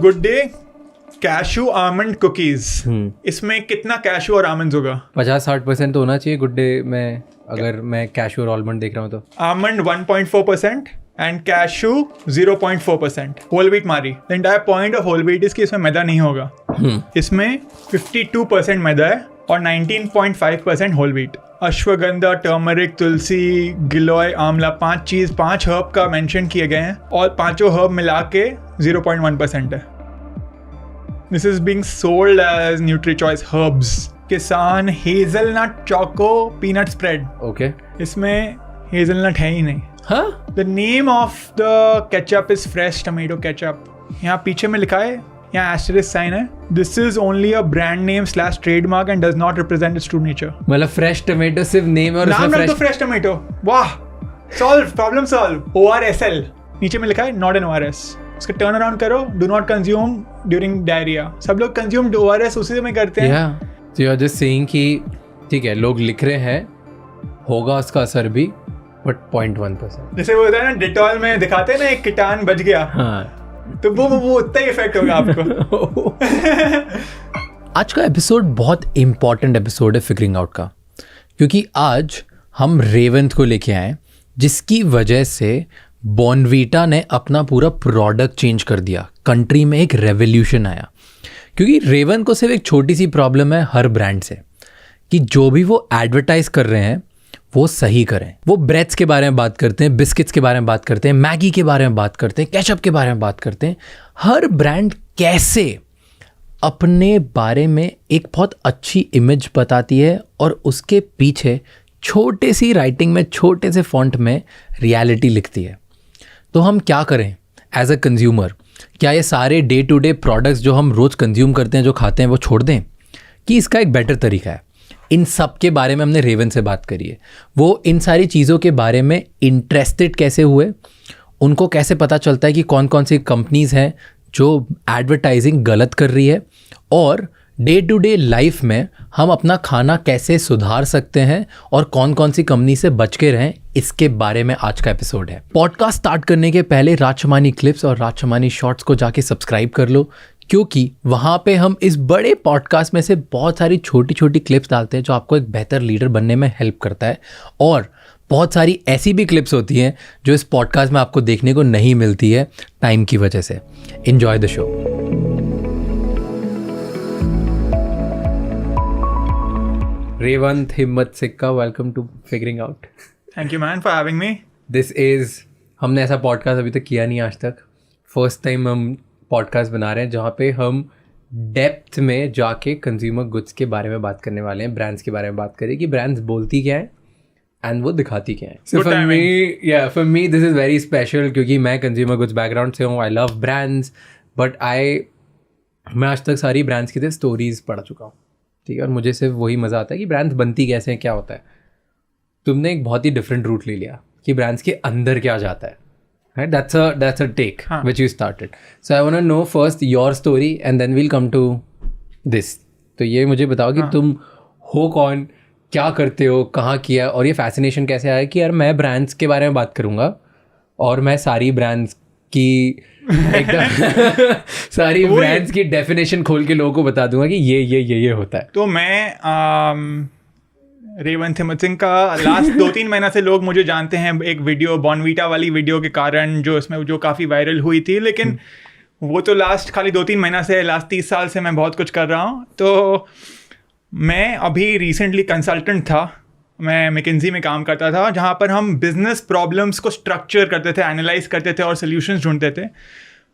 Good day cashew almond cookies. इसमें कितना cashew और आमंड होगा? 50-60% तो होना चाहिए गुड डे में, अगर मैं कैशू और आलमंड देख रहा हूँ तो। Almond 1.4% and cashew 0.4%। Whole wheat marie. The entire point of whole wheat इसकी इसमें मैदा नहीं होगा। इसमें 52% मैदा है और 19.5% होल व्हीट। अश्वगंधा, टर्मरिक, तुलसी, गिलोय, आंवला, 5 हर्ब का मेंशन किए गए हैं और पांचों हर्ब मिला के 0.1% है। This is being sold as Nutrichoice herbs. Kissan hazelnut choco peanut spread. Okay, इसमें हेजलनट है ही नहीं। हाँ, the name of the ketchup is fresh tomato ketchup. यहाँ पीछे में लिखा है, यहाँ एस्टेरिस्क साइन है, this is only a brand name / trademark and does not represent its true nature. मतलब फ्रेश टमेटो सिर्फ नेम है और नाम उसमें रख दो फ्रेश टमेटो। वाह, सॉल्व, प्रॉब्लम सॉल्व। ORSL नीचे में लिखा है, नॉट एन ORS। उसका टर्न अराउंड करो, do not consume during diarrhoea. सब लोग कंज्यूम ORS उसी में करते हैं। तो यू आर जस्ट सेइंग कि ठीक है, लोग लिख रहे हैं, होगा उसका असर भी, बट 0.1%। जैसे वो होता है ना, डिटॉल में दिखाते हैं ना, एक कीटाणु बच गया, हाँ, तो वो उतना ही इफेक्ट होगा आपको। आज का एपिसोड बहुत इंपॉर्टेंट एपिसोड है फिगरिंग आउट का, क्योंकि आज हम रेवंत को लेके आए, जिसकी वजह से बॉर्नवीटा ने अपना पूरा प्रोडक्ट चेंज कर दिया। कंट्री में एक रेवोल्यूशन आया, क्योंकि रेवंत को सिर्फ एक छोटी सी प्रॉब्लम है हर ब्रांड से, कि जो भी वो एडवर्टाइज कर रहे हैं वो सही करें। वो ब्रेड्स के बारे में बात करते हैं, बिस्किट्स के बारे में बात करते हैं, मैगी के बारे में बात करते हैं, केचप के बारे में बात करते हैं। हर ब्रांड कैसे अपने बारे में एक बहुत अच्छी इमेज बताती है और उसके पीछे छोटे सी राइटिंग में, छोटे से फॉन्ट में रियलिटी लिखती है। तो हम क्या करें एज अ कंज्यूमर? क्या ये सारे डे टू डे प्रोडक्ट्स जो हम रोज़ कंज्यूम करते हैं, जो खाते हैं, वो छोड़ दें, कि इसका एक बेटर तरीका है? इन सब के बारे में हमने रेवन से बात करी है। वो इन सारी चीज़ों के बारे में इंटरेस्टेड कैसे हुए, उनको कैसे पता चलता है कि कौन कौन सी कंपनीज़ हैं जो एडवर्टाइजिंग गलत कर रही है, और डे टू डे लाइफ में हम अपना खाना कैसे सुधार सकते हैं और कौन कौन सी कंपनी से बच के रहें, इसके बारे में आज का एपिसोड है। पॉडकास्ट स्टार्ट करने के पहले राजशमानी क्लिप्स और राजशमानी शॉर्ट्स को जाके सब्सक्राइब कर लो, क्योंकि वहाँ पे हम इस बड़े पॉडकास्ट में से बहुत सारी छोटी छोटी क्लिप्स डालते हैं जो आपको एक बेहतर लीडर बनने में हेल्प करता है। और बहुत सारी ऐसी भी क्लिप्स होती हैं जो इस पॉडकास्ट में आपको देखने को नहीं मिलती है टाइम की वजह से। Enjoy the show. Revant Himatsingka, welcome to figuring out. Thank you man for having me. This is, हमने ऐसा पॉडकास्ट अभी तक किया नहीं आज तक। फर्स्ट टाइम हम पॉडकास्ट बना रहे हैं जहाँ पे हम डेप्थ में जाके कंज्यूमर गुड्स के बारे में बात करने वाले हैं, ब्रांड्स के बारे में बात करें कि ब्रांड्स बोलती क्या है एंड वो दिखाती क्या है। So for me this is very special, क्योंकि मैं कंज्यूमर गुड्स बैकग्राउंड से हूँ। आई लव ब्रांड्स, बट मैं आज तक सारी ब्रांड्स की स्टोरीज पढ़ चुका हूँ, ठीक है, और मुझे सिर्फ वही मज़ा आता है कि ब्रांड्स बनती कैसे हैं, क्या होता है। तुमने एक बहुत ही डिफरेंट रूट ले लिया कि ब्रांड्स के अंदर क्या जाता है। Right? That's a take which you started. So I want to know first your story and then we'll come to this. तो ये मुझे बताओ कि तुम हो कौन, क्या करते हो, कहाँ किया, और ये फैसिनेशन कैसे आया कि यार मैं ब्रांड्स के बारे में बात करूँगा और मैं सारी ब्रांड्स की एकदम सारी ब्रांड्स की डेफिनेशन खोल के लोगों को बता दूंगा कि ये होता है। तो मैं रेवंत हिम्मत सिंह का लास्ट 2-3 महीना से लोग मुझे जानते हैं एक वीडियो, बॉर्नवीटा वाली वीडियो के कारण, जो काफ़ी वायरल हुई थी। लेकिन वो तो लास्ट खाली 2-3 महीना से, लास्ट 30 साल से मैं बहुत कुछ कर रहा हूँ। तो मैं अभी रिसेंटली कंसल्टेंट था, मैं मैकिन्जी में काम करता था, जहाँ पर हम बिजनेस प्रॉब्लम्स को स्ट्रक्चर करते थे, एनालाइज करते थे और सोल्यूशंस ढूंढते थे।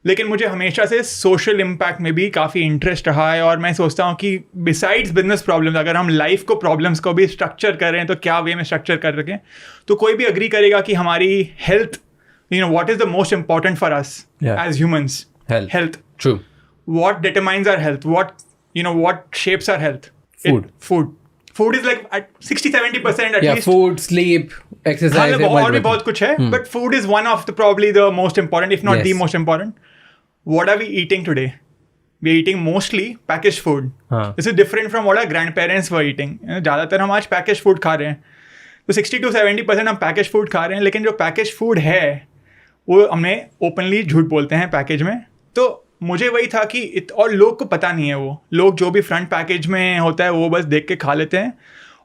लेकिन मुझे हमेशा से सोशल इम्पैक्ट में भी काफ़ी इंटरेस्ट रहा है, और मैं सोचता हूँ कि बिसाइड्स बिजनेस प्रॉब्लम्स, अगर हम लाइफ को, प्रॉब्लम्स को भी स्ट्रक्चर कर रहे हैं तो क्या वे में स्ट्रक्चर कर सकें। तो कोई भी अग्री करेगा कि हमारी health, what is the most important for us as humans? Health. True. What determines our health? What shapes our health? Food is like at 60-70% at least. Food, sleep, exercise. और भी बहुत कुछ है, but food is one of probably the most important, if not the most important. What are we eating today? We are eating mostly packaged food. This is different from what our grandparents were eating. ज़्यादातर हम आज packaged food खा रहे हैं, तो 60-70% हम packaged food खा रहे हैं। लेकिन जो packaged food है वो हमने openly झूठ बोलते हैं पैकेज में। तो मुझे वही था कि और लोग को पता नहीं है, वो लोग जो भी फ्रंट पैकेज में होता है वो बस देख के खा लेते हैं,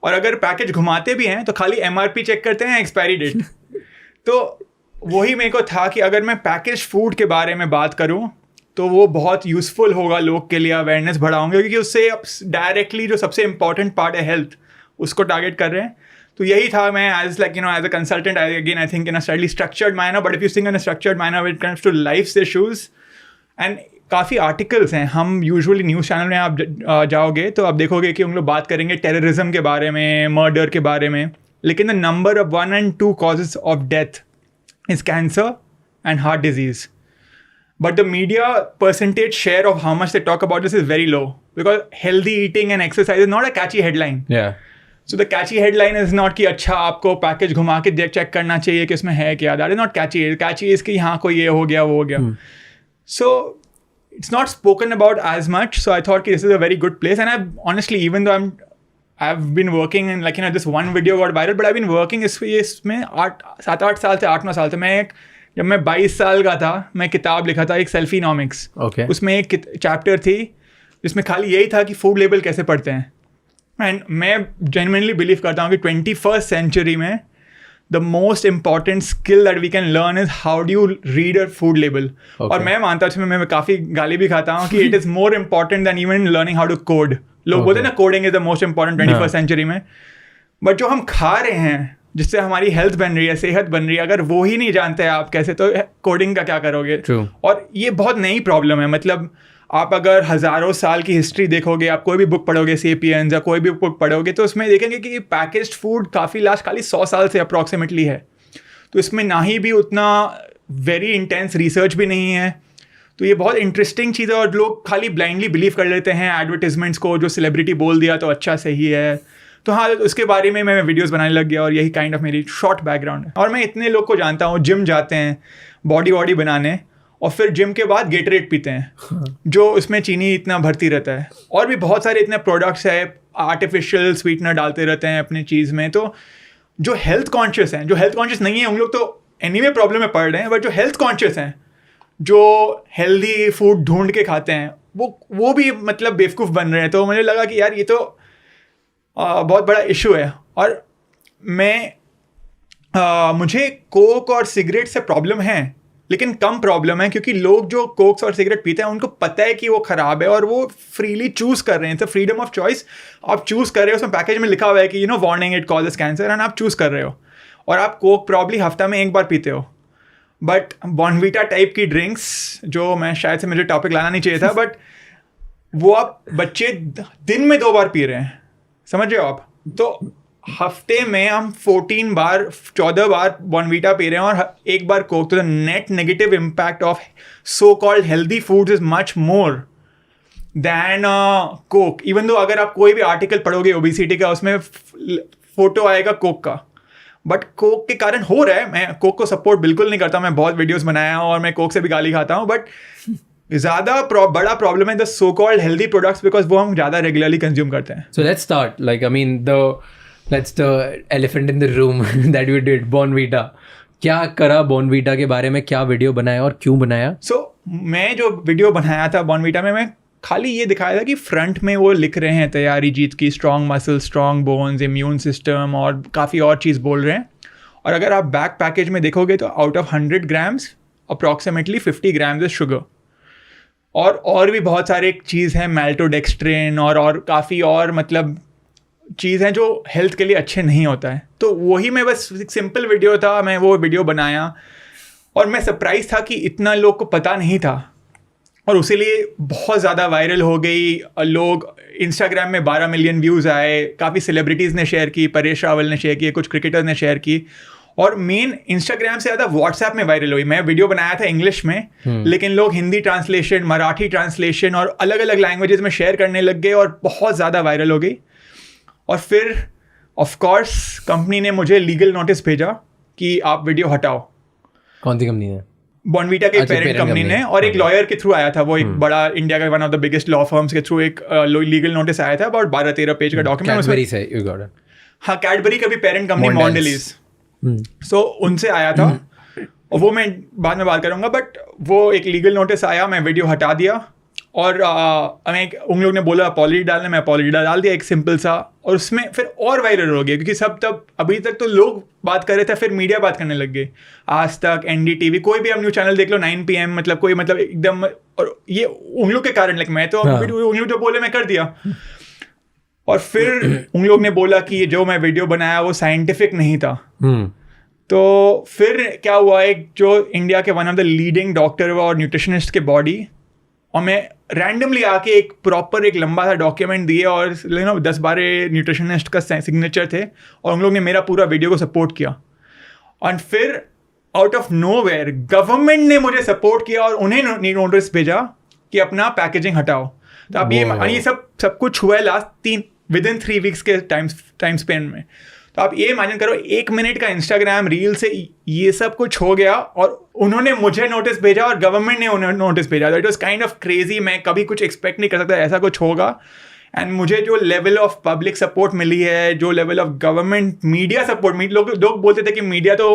और अगर पैकेज घुमाते भी हैं तो खाली MRP चेक करते हैं, एक्सपायरी डेट। तो वही मेरे को था कि अगर मैं पैकेज फूड के बारे में बात करूं तो वो बहुत यूज़फुल होगा लोग के लिए, अवेयरनेस बढ़ाऊंगे, क्योंकि उससे डायरेक्टली जो सबसे इंपॉर्टेंट पार्ट है हेल्थ, उसको टारगेट कर रहे हैं। तो यही था, मैं as a consultant I think in a slightly structured manner, but if you think in a structured manner when it comes to life issues, and काफ़ी आर्टिकल्स हैं। हम यूजुअली न्यूज़ चैनल में आप जाओगे तो आप देखोगे कि उन लोग बात करेंगे टेररिज्म के बारे में, मर्डर के बारे में, लेकिन the number of 1 and 2 causes of death is cancer and heart disease. But the media percentage share of how much they talk about this is very low, because healthy eating and exercise is not a catchy headline. Yeah. So the catchy headline is not कि अच्छा आपको package घुमा के check करना चाहिए कि इसमें है क्या. That is not catchy. Catchy is कि हाँ कोई ये हो गया वो हो गया. So it's not spoken about as much. So I thought this is a very good place. And I've honestly, even though I've been working in this one video got viral, but I've been working इसमें 7-8 साल से 8-9 साल से जब मैं 22 साल का था, मैं किताब लिखा था एक सेल्फीनॉमिक्स. Okay. उसमें एक चैप्टर थी जिसमें खाली यही था कि फूड लेबल कैसे पढ़ते हैं. एंड मैं जेन्युइनली बिलीव करता हूँ कि 21st सेंचुरी में the most important skill that we can learn is how do you read a food label. और मैं मानता हूँ, मैं काफ़ी गाली भी खाता हूँ कि it is more important than even learning how to code. लोग बोलते हैं ना coding is the most important 21st century में, बट जो हम खा रहे हैं जिससे हमारी हेल्थ बन रही है, सेहत बन रही है, अगर वो ही नहीं जानते आप कैसे, तो कोडिंग का क्या करोगे. True. और ये बहुत नई प्रॉब्लम है. मतलब आप अगर हज़ारों साल की हिस्ट्री देखोगे, आप कोई भी बुक पढ़ोगे, सेपियंस या कोई भी बुक पढ़ोगे, तो उसमें देखेंगे कि पैकेज्ड फूड खाली 100 साल से अप्रॉक्सीमेटली है. तो इसमें ना ही भी उतना वेरी इंटेंस रिसर्च भी नहीं है. तो ये बहुत इंटरेस्टिंग चीज़ है, और लोग खाली ब्लाइंडली बिलीव कर लेते हैं एडवर्टिजमेंट्स को, जो सेलिब्रिटी बोल दिया तो अच्छा सही है. तो हाँ, उसके बारे में मैं वीडियोस बनाने लग गया, और यही काइंड ऑफ मेरी शॉर्ट बैकग्राउंड है. और मैं इतने लोग को जानता हूँ जिम जाते हैं बॉडी बनाने, और फिर जिम के बाद गेटरेट पीते हैं जो उसमें चीनी इतना भरती रहता है. और भी बहुत सारे इतने प्रोडक्ट्स है, आर्टिफिशियल स्वीटनर डालते रहते हैं अपनी चीज़ में. तो जो हेल्थ कॉन्शियस हैं, जो हेल्थ कॉन्शियस नहीं है, उन लोग तो एनीवे प्रॉब्लम में पड़ रहे हैं, बट जो हेल्थ कॉन्शियस हैं, जो हेल्दी फूड ढूंढ के खाते हैं, वो भी मतलब बेवकूफ़ बन रहे हैं. तो मुझे लगा कि यार ये तो बहुत बड़ा इशू है. और मुझे कोक और सिगरेट से प्रॉब्लम है, लेकिन कम प्रॉब्लम है, क्योंकि लोग जो कोक्स और सिगरेट पीते हैं उनको पता है कि वो ख़राब है, और वो फ्रीली चूज़ कर रहे हैं. तो फ्रीडम ऑफ चॉइस, आप चूज़ कर रहे हो. उसमें पैकेज में लिखा हुआ है कि warning it causes cancer, and आप चूज़ कर रहे हो. और आप कोक प्रॉब्ली हफ्ता में एक बार पीते हो. बट बॉर्नवीटा टाइप की ड्रिंक्स, जो मैं शायद से मुझे टॉपिक लाना नहीं चाहिए था, बट वो आप बच्चे दिन में 2 बार पी रहे हैं, समझ रहे हो आप. तो हफ्ते में हम 14 बार बॉर्नवीटा पी रहे हैं और एक बार कोक. तो the net negative impact of so called healthy foods is much more than Coke. Even though अगर आप कोई भी आर्टिकल पढ़ोगे ओबेसिटी का, उसमें फोटो आएगा कोक का, बट कोक के कारण हो रहा है. मैं कोक को सपोर्ट बिल्कुल नहीं करता, मैं बहुत वीडियोस बनाया हूँ और मैं कोक से भी गाली खाता हूँ, बट ज़्यादा बड़ा प्रॉब्लम है the so called healthy products, because वो हम ज़्यादा रेगुलरली कंज्यूम करते हैं. So let's start, like I mean that's the elephant in the room that you did, Bournvita. क्या करा Bournvita के बारे में, क्या वीडियो बनाया और क्यों बनाया? मैं जो वीडियो बनाया था Bournvita में, मैं खाली ये दिखाया था कि फ्रंट में वो लिख रहे हैं तैयारी जीत की, strong muscle, strong bones, immune system और काफ़ी और चीज़ बोल रहे हैं. और अगर आप बैक पैकेज में देखोगे तो out of 100 grams approximately 50 grams is sugar. और भी बहुत सारे चीज़ हैं, मैल्टोडेक्स्ट्रिन और काफ़ी और मतलब चीज़ हैं जो हेल्थ के लिए अच्छे नहीं होता है. तो वही मैं बस एक सिंपल वीडियो था, मैं वो वीडियो बनाया, और मैं सरप्राइज था कि इतना लोग को पता नहीं था, और उसी लिए बहुत ज़्यादा वायरल हो गई. लोग इंस्टाग्राम में 12 मिलियन व्यूज़ आए, काफ़ी सेलिब्रिटीज़ ने शेयर की, परेश रावल ने शेयर की, कुछ क्रिकेटर्स ने शेयर की, और मेन इंस्टाग्राम से ज़्यादा व्हाट्सएप में वायरल हुई. मैं वीडियो बनाया था इंग्लिश में, लेकिन लोग हिंदी ट्रांसलेशन, मराठी ट्रांसलेशन और अलग अलग लैंग्वेजेस में शेयर करने लग गए, और बहुत ज़्यादा वायरल हो गई. और फिर ऑफ कोर्स कंपनी ने मुझे लीगल नोटिस भेजा कि आप वीडियो हटाओ. कौन सी कंपनी ने? बॉर्नवीटा के पेरेंट कंपनी ने, और एक लॉयर के थ्रू आया था. वो एक बड़ा इंडिया का one of the biggest law firms के थ्रू एक लीगल नोटिस आया था, अबाउट 12-13 पेज का डॉक्यूमेंट. कैडबरी से यू गॉट इट? हाँ, कैडबरी का भी पेरेंट कंपनी मॉन्डेलिस, सो उनसे आया था. और वो मैं बाद में बात करूँगा, बट वो एक लीगल नोटिस आया, मैं वीडियो हटा दिया और उन लोग ने बोला अपॉलॉजी डालने, मैं अपॉलॉजी डाल दिया एक सिंपल सा, और उसमें फिर और वायरल हो गया क्योंकि सब तब अभी तक तो लोग बात कर रहे थे, फिर मीडिया बात करने लग गए, आज तक, NDTV, कोई भी आप न्यूज़ चैनल देख लो 9 PM, मतलब कोई मतलब एकदम, और ये उन लोग के कारण, लाइक मैं तो उन लोग जो बोले मैं कर दिया। और फिर उन लोग ने बोला कि जो मैं वीडियो बनाया वो साइंटिफिक नहीं था। तो फिर क्या हुआ, एक जो इंडिया के one of the leading doctor और न्यूट्रिशनिस्ट के बॉडी, और मैं रैंडमली आके एक प्रॉपर एक लंबा सा डॉक्यूमेंट दिए और 10-12 न्यूट्रिशनिस्ट का सिग्नेचर थे, और उन लोग ने मेरा पूरा वीडियो को सपोर्ट किया। और फिर आउट ऑफ नोवेयर गवर्नमेंट ने मुझे सपोर्ट किया और उन्हें नोटिस भेजा कि अपना पैकेजिंग हटाओ। तो अब ये सब कुछ हुआ है लास्ट विदिन 3 वीक्स के टाइम स्पेन में। तो आप ये इमेजिन करो, 1 मिनट का इंस्टाग्राम रील से ये सब कुछ हो गया, और उन्होंने मुझे नोटिस भेजा और गवर्नमेंट ने उन्हें नोटिस भेजा। It was kind of crazy. मैं कभी कुछ एक्सपेक्ट नहीं कर सकता ऐसा कुछ होगा। एंड मुझे जो लेवल ऑफ पब्लिक सपोर्ट मिली है, जो level of government media support, लोग बोलते थे कि मीडिया तो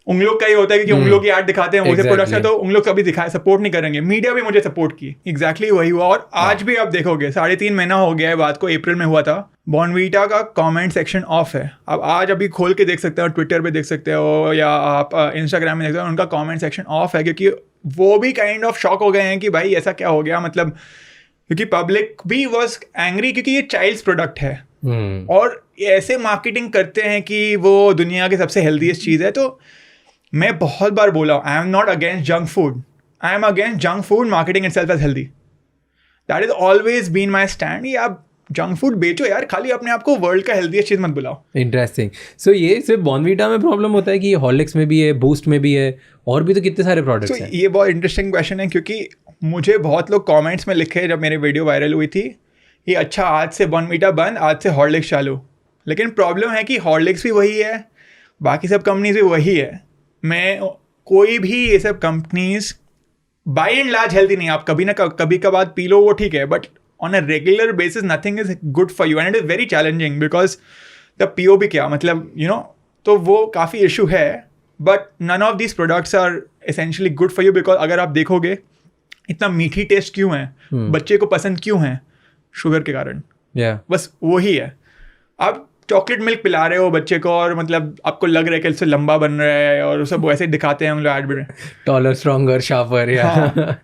उन लोग का ही होता है क्योंकि उन लोग की ऐड दिखाते हैं, उसे प्रोडक्शन, तो उन लोग कभी सपोर्ट नहीं करेंगे। मीडिया भी मुझे सपोर्ट की, एग्जैक्टली वही हुआ। और आज भी आप देखोगे 3.5 महीना हो गया है बात को, अप्रैल में हुआ था। बॉर्नवीटा का कमेंट सेक्शन ऑफ है। अब आज अभी खोल के देख सकते हो, ट्विटर पे देख सकते हो, या आप इंस्टाग्राम में देख सकते हो, उनका कमेंट सेक्शन ऑफ है क्योंकि वो भी काइंड ऑफ शॉक हो गए हैं कि भाई ऐसा क्या हो गया, मतलब क्योंकि पब्लिक भी वॉज एंग्री क्योंकि ये चाइल्ड्स प्रोडक्ट है और ऐसे मार्केटिंग करते हैं कि वो दुनिया की सबसे हेल्दीएस्ट चीज़ है। तो मैं बहुत बार बोला, I am not against junk food, I am against junk food marketing itself as healthy. That is always been my stand. ये आप जंक फूड बेचो यार, खाली अपने आप को वर्ल्ड का हेल्दीएस्ट चीज़ मत बुलाओ। इंटरेस्टिंग। सो ये सिर्फ बॉर्नवीटा में प्रॉब्लम होता है कि ये हॉर्लिक्स में भी है, बूस्ट में भी है, और भी तो कितने सारे प्रोडक्ट्स हैं। ये बहुत इंटरेस्टिंग क्वेश्चन है क्योंकि मुझे बहुत लोग कमेंट्स में लिखे जब मेरी वीडियो वायरल हुई थी, ये अच्छा आज से बॉर्नवीटा बंद, आज से हॉर्लिक्स चालू। लेकिन प्रॉब्लम है कि हॉर्लिक्स भी वही है, बाकी सब कंपनीज भी वही है। मैं कोई भी ये सब companies by and large healthy नहीं। आप कभी ना कभी कभार पी लो वो ठीक है, but on a regular basis nothing is good for you and it is very challenging because the PO भी क्या मतलब तो वो काफ़ी इशू है। But none of these products are essentially good for you because अगर आप देखोगे इतना मीठी टेस्ट क्यों है, बच्चे को पसंद क्यों है, शुगर के कारण। बस वही है। आप चॉकलेट मिल्क पिला रहे हो बच्चे को और मतलब आपको लग रहा है कि इससे लंबा बन रहा है और सब वैसे दिखाते हैं हम लोग ऐड में, टॉलर, स्ट्रॉन्गर, शार्पर, या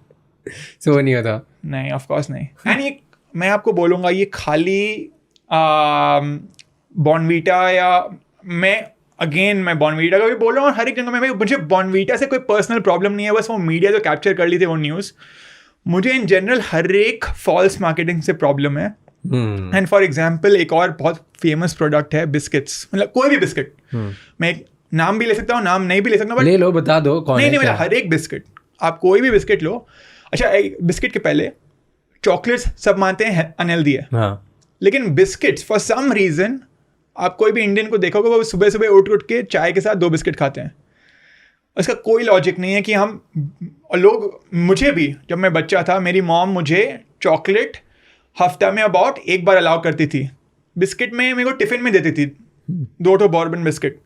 सो नहीं होता। नहीं, ऑफ कोर्स नहीं। एंड ये मैं आपको बोलूँगा, ये खाली बॉर्नवीटा या मैं बॉर्नवीटा का भी बोल रहा हूँ, हर एक जगह में मुझे बॉर्नवीटा से कोई पर्सनल प्रॉब्लम नहीं है। बस वो मीडिया जो कैप्चर कर ली थी वो न्यूज़, मुझे इन जनरल हर एक फॉल्स मार्केटिंग से प्रॉब्लम है। एंड फॉर एग्जाम्पल एक और बहुत फेमस प्रोडक्ट है बिस्किट्स, मतलब कोई भी बिस्किट, मैं एक नाम भी ले सकता हूँ, नाम नहीं भी ले सकता हूँ, ले लो, बता दो कौन है। नहीं, मतलब हर एक बिस्किट, आप कोई भी बिस्किट लो। अच्छा, बिस्किट के पहले चॉकलेट्स सब मानते हैं अनहेल्दी है, लेकिन बिस्किट्स फॉर सम रीजन आप कोई भी इंडियन को देखोगे वो सुबह सुबह उठ के चाय के साथ 2 बिस्किट खाते हैं। उसका कोई लॉजिक नहीं है कि मुझे भी जब मैं बच्चा था, मेरी मॉम मुझे चॉकलेट हफ्ता में अबाउट 1 बार अलाउ करती थी। बिस्किट में मेरे को टिफिन में देती थी 2 बॉर्बन बिस्किट।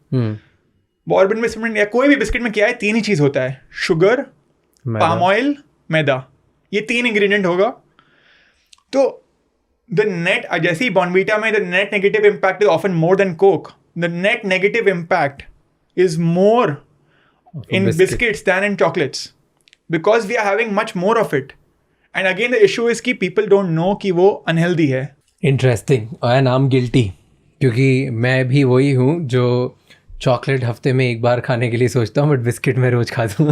बॉर्बन बिस्किट या कोई भी बिस्किट में क्या है, 3 ही चीज़ होता है, शुगर, पाम ऑयल, मैदा, ये 3 इंग्रेडिएंट होगा। तो द नेट, जैसे ही बॉर्नवीटा में the net negative impact is often more than Coke, the net negative impact is more in biscuits than in chocolates because we are having much more of it. And again the issue is कि people don't know कि वो unhealthy है। Interesting, and I'm guilty क्योंकि मैं भी वही हूँ जो चॉकलेट हफ्ते में 1 बार खाने के लिए सोचता हूँ, बट बिस्किट में रोज खा दूँ।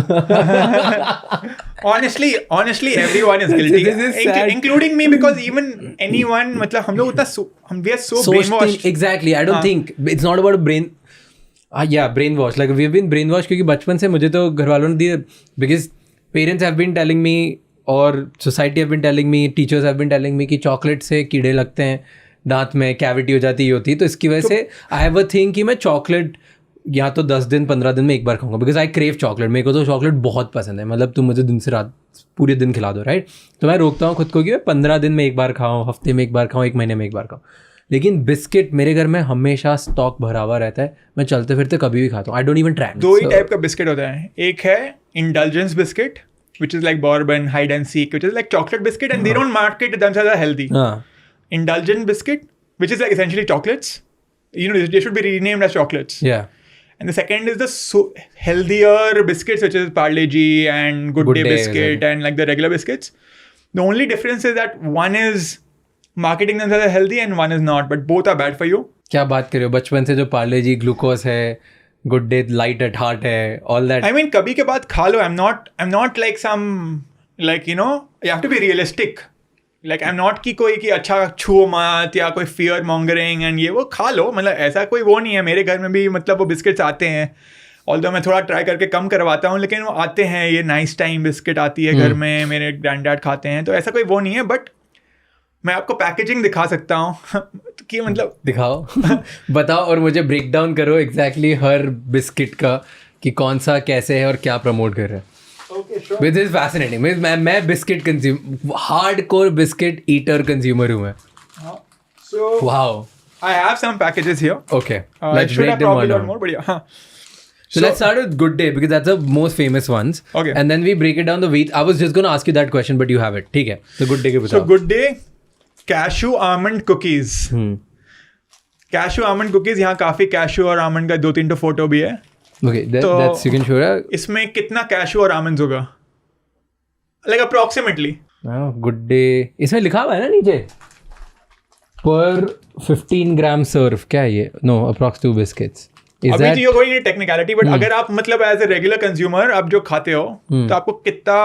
honestly everyone is guilty, including me, because even anyone, मतलब हम लोग उतना we are so brainwashed. Exactly, I don't think it's not about brain. Brain wash, like we have been brain wash, क्योंकि बचपन से मुझे तो घर वालों ने दिए, because parents have been telling me और society have been telling me, teachers have been telling me कि चॉकलेट से कीड़े लगते हैं, दांत में कैविटी हो जाती है। तो इसकी वजह से आई हैव अ थिंग कि मैं चॉकलेट या तो 10 दिन 15 दिन में 1 बार खाऊंगा, बिकॉज आई क्रेव चॉकलेट। मेरे को तो चॉकलेट बहुत पसंद है, मतलब तुम मुझे दिन से रात पूरे दिन खिला दो, राइट। तो मैं रोकता हूँ खुद को कि मैं 15 दिन में 1 बार खाऊँ, हफ्ते में 1 बार खाऊँ, 1 महीने में 1 बार खाऊँ। लेकिन बिस्किट मेरे घर में हमेशा स्टॉक भरा हुआ रहता है, मैं चलते फिरते कभी भी खाता हूँ, आई डोंट इवन ट्रैक। दो ही टाइप का बिस्किट होता है, एक है indulgence biscuit which is like bourbon, hide and seek, which is like chocolate biscuit, and they don't market themselves as healthy. Indulgent biscuit, which is like essentially chocolates, you know, they should be renamed as chocolates. Yeah. And the second is the healthier biscuits, which is Parle G and Good Day biscuit and like the regular biscuits. The only difference is that one is marketing themselves as healthy and one is not, but both are bad for you. क्या बात कर रहे हो, बचपन से जो पार्ले जी glucose है, good day light at heart है, ऑल दैट। I mean, कभी के बाद खा लो. I'm not like some, like, you know, you have to be realistic. Like, I'm not कि कोई कि अच्छा छुओ मत या कोई fear mongering and ये वो खा लो, मतलब ऐसा कोई वो नहीं है. मेरे घर में भी मतलब वो बिस्किट्स आते हैं, ऑल्दो मैं थोड़ा ट्राई करके कम करवाता हूँ, लेकिन वो आते हैं. ये नाइस टाइम बिस्किट आती है घर में, मेरे ग्रैंड डैड खाते हैं, तो ऐसा कोई वो नहीं है. बट मैं आपको पैकेजिंग दिखा सकता हूँ कि मतलब दिखाओ बताओ और मुझे ब्रेक डाउन करो एग्जैक्टली हर बिस्किट का कि कौन सा कैसे है और क्या प्रमोट कर रहा है. okay, sure. Which is fascinating. मैं biscuit consume hardcore biscuit eater consumer हूँ मैं. So wow, I have some packages here. okay, I let's should break have them probably one done down. more, but yeah. So let's start with Good Day because that's the most famous ones. Okay. And then we break it down the wheat. I was just going to ask you that question, but you have it. ठीक है. So Good Day के So बताओ. Good Day cashew almond cookies. Cashew almond cookies, यहाँ काफी cashew और almond का 2-3 तो photo भी है. Okay, तो that's you can show that. इसमें कितना cashew और almonds होगा? Like approximately. Good Day इसमें लिखा हुआ है ना नीचे per 15 gram serve. क्या है ये? No, approx 2 biscuits. Is अभी that तो ये कोई नहीं टेक्निकलिटी, बट अगर आप मतलब एज ए रेगुलर कंज्यूमर आप जो खाते हो तो आपको कितना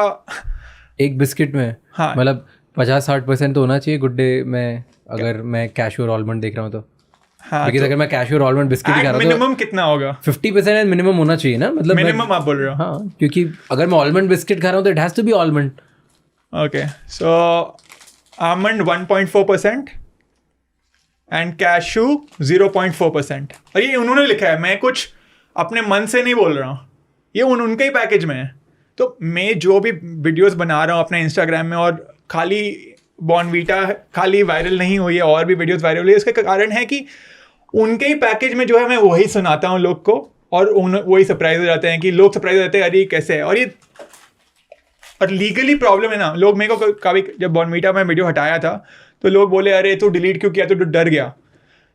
एक बिस्किट में हाँ. मतलब 50-60% तो होना चाहिए गुड डे में अगर मैं कैश्यू और आलमंड देख रहा हूँ तो. हाँ, लेकिन अगर मैं कैश्यू और आलमंड बिस्किट ही खा रहा हूँ मिनिमम कितना होगा? 50% मिनिमम होना चाहिए ना, मतलब मिनिमम आप बोल रहे हो? हाँ, क्योंकि अगर मैं आलमंड बिस्किट खा रहा हूँ तो it has to be almond. Okay, so almond 1.4% and cashew 0.4%. और ये उन्होंने लिखा है, मैं कुछ अपने मन से नहीं बोल रहा हूँ, ये उनके ही पैकेज में है. तो मैं जो भी वीडियोस बना रहा हूँ अपने इंस्टाग्राम में, और खाली बॉर्नवीटा खाली वायरल नहीं हुई है, और भी वीडियोस वायरल हुई है, इसका कारण है कि उनके ही पैकेज में जो है मैं वही सुनाता हूँ लोग को, और वही सरप्राइज हो जाते हैं कि लोग सरप्राइज हो जाते हैं, अरे कैसे है. और लीगली प्रॉब्लम है ना. लोग मेरे को कभी जब बॉर्नवीटा में वीडियो हटाया था तो लोग बोले अरे तू डिलीट क्यों किया, तो डर गया.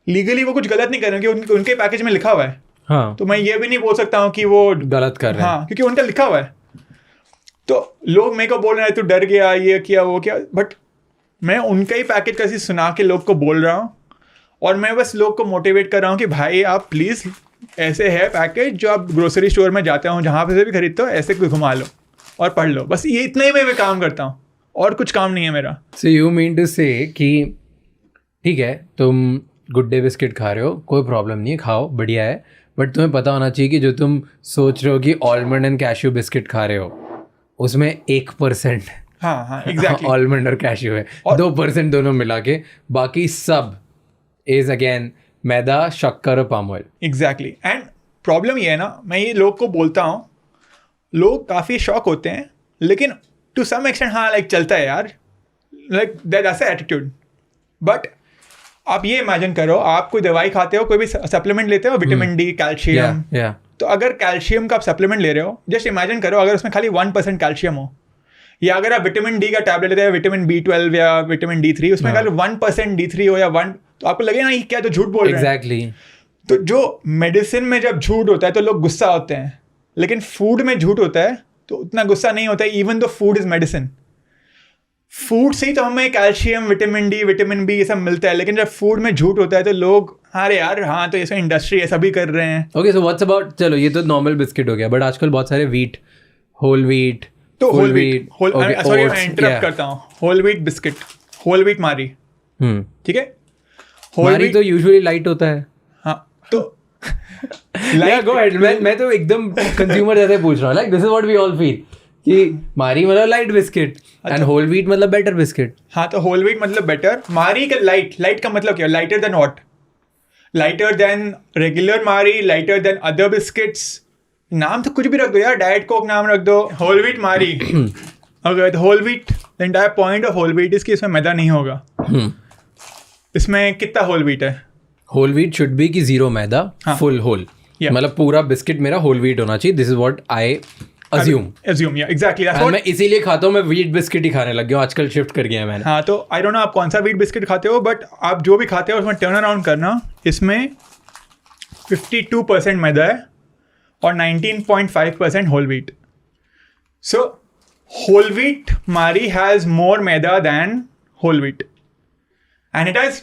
लीगली वो कुछ गलत नहीं कर रहे हैं, उनके पैकेज में लिखा हुआ है. हाँ, तो मैं ये भी नहीं बोल सकता हूँ कि वो गलत कर रहे हैं. हाँ, क्योंकि उनका लिखा हुआ है. तो लोग मेरे को बोल रहे हैं तू डर गया, ये किया वो किया, बट मैं उनका ही पैकेज कैसे सुना के लोग को बोल रहा हूँ, और मैं बस लोग को मोटिवेट कर रहा हूँ कि भाई आप प्लीज़ ऐसे है पैकेज जो आप ग्रोसरी स्टोर में जाते हो जहाँ पे से भी खरीदते हो, ऐसे घुमा लो और पढ़ लो. बस ये इतना ही मैं काम करता हूँ, और कुछ काम नहीं है मेरा. सो यू मीन टू से कि ठीक है तुम गुड डे बिस्किट खा रहे हो, कोई प्रॉब्लम नहीं है, खाओ, बढ़िया है, बट तुम्हें पता होना चाहिए कि जो तुम सोच रहे हो कि आलमंड एंड कैश्यू बिस्किट खा रहे हो उसमें 1% हाँ एग्जैक्टली आलमंड और कैश्यू है, 2% दोनों मिला के, बाकी सब इज अगेन मैदा, शक्कर और palm oil. Exactly. And problem ये है ना, मैं ये लोग को बोलता हूँ, लोग काफ़ी शॉक होते हैं, लेकिन टू सम एक्सटेंट हाँ लाइक चलता है यार, like that's a attitude. But आप ये इमेजिन करो, आप कोई दवाई खाते हो, कोई भी सप्लीमेंट लेते हो, विटामिन डी, कैल्शियम, तो अगर कैल्शियम का आप सप्लीमेंट ले रहे हो, जस्ट इमेजिन करो अगर उसमें खाली 1% कैल्शियम हो, या अगर आप विटामिन डी का टैबलेट लेते हो, विटामिन B12 या विटामिन D3, उसमें अगर 1% D3 हो या 1, तो आपको लगे ना ये क्या तो झूठ बोल रहे हैं. एग्जैक्टली. तो जो मेडिसिन में जब झूठ होता है तो लोग गुस्सा होते हैं, लेकिन फूड में झूठ होता है तो उतना गुस्सा नहीं होता है, even though food is medicine. Food से ही तो हमें calcium, vitamin D, vitamin B ये सब मिलता है, लेकिन जब फूड में झूठ होता है तो लोग अरे यार हाँ तो ऐसा इंडस्ट्री है सभी कर रहे हैं. ओके, सो व्हाट्स अबाउट, चलो ये तो नॉर्मल बिस्किट हो गया, बट आजकल बहुत सारे व्हीट, होल व्हीट, तो होल व्हीट, सॉरी मैं इंटरप्ट करता हूँ, whole wheat biscuit, whole wheat Marie, ठीक है, मारी तो यूजुअली लाइट होता है. हाँ तो लाइक गो अहेड, मैं तो एकदम कंज्यूमर जैसे पूछ रहा हूँ, like this is what we all feel कि मारी मतलब light biscuit and whole wheat मतलब बेटर बिस्किट. हाँ तो होल व्हीट मतलब बेटर, मारी का लाइट का मतलब क्या, lighter than what, lighter than regular मारी, लाइटर देन अदर बिस्किट्स, नाम तो कुछ भी रख दो यार, डाइट कोक नाम रख दो, होल व्हीट मारी. अगर whole wheat, the entire point of whole wheat is कि इसमें मैदा नहीं होगा. इसमें कितना होल व्हीट है? होल व्हीट शुड बी कि 0 मैदा, हाँ. Full whole. Yeah. मतलब पूरा बिस्किट मेरा होल व्हीट होना चाहिए. This is what I assume. Yeah, exactly. That's what... मैं इसीलिए खाता हूँ. मैं व्हीट बिस्किट ही खाने लग गया हूँ आजकल. शिफ्ट कर गया मैंने. हाँ, तो आई डोंट नो आप कौन सा व्हीट बिस्किट खाते हो, बट आप जो भी खाते हो उसमें टर्न अराउंड करना. इसमें 52% मैदा है और 19.5% whole wheat. So whole wheat marie has more maida than whole wheat, and it has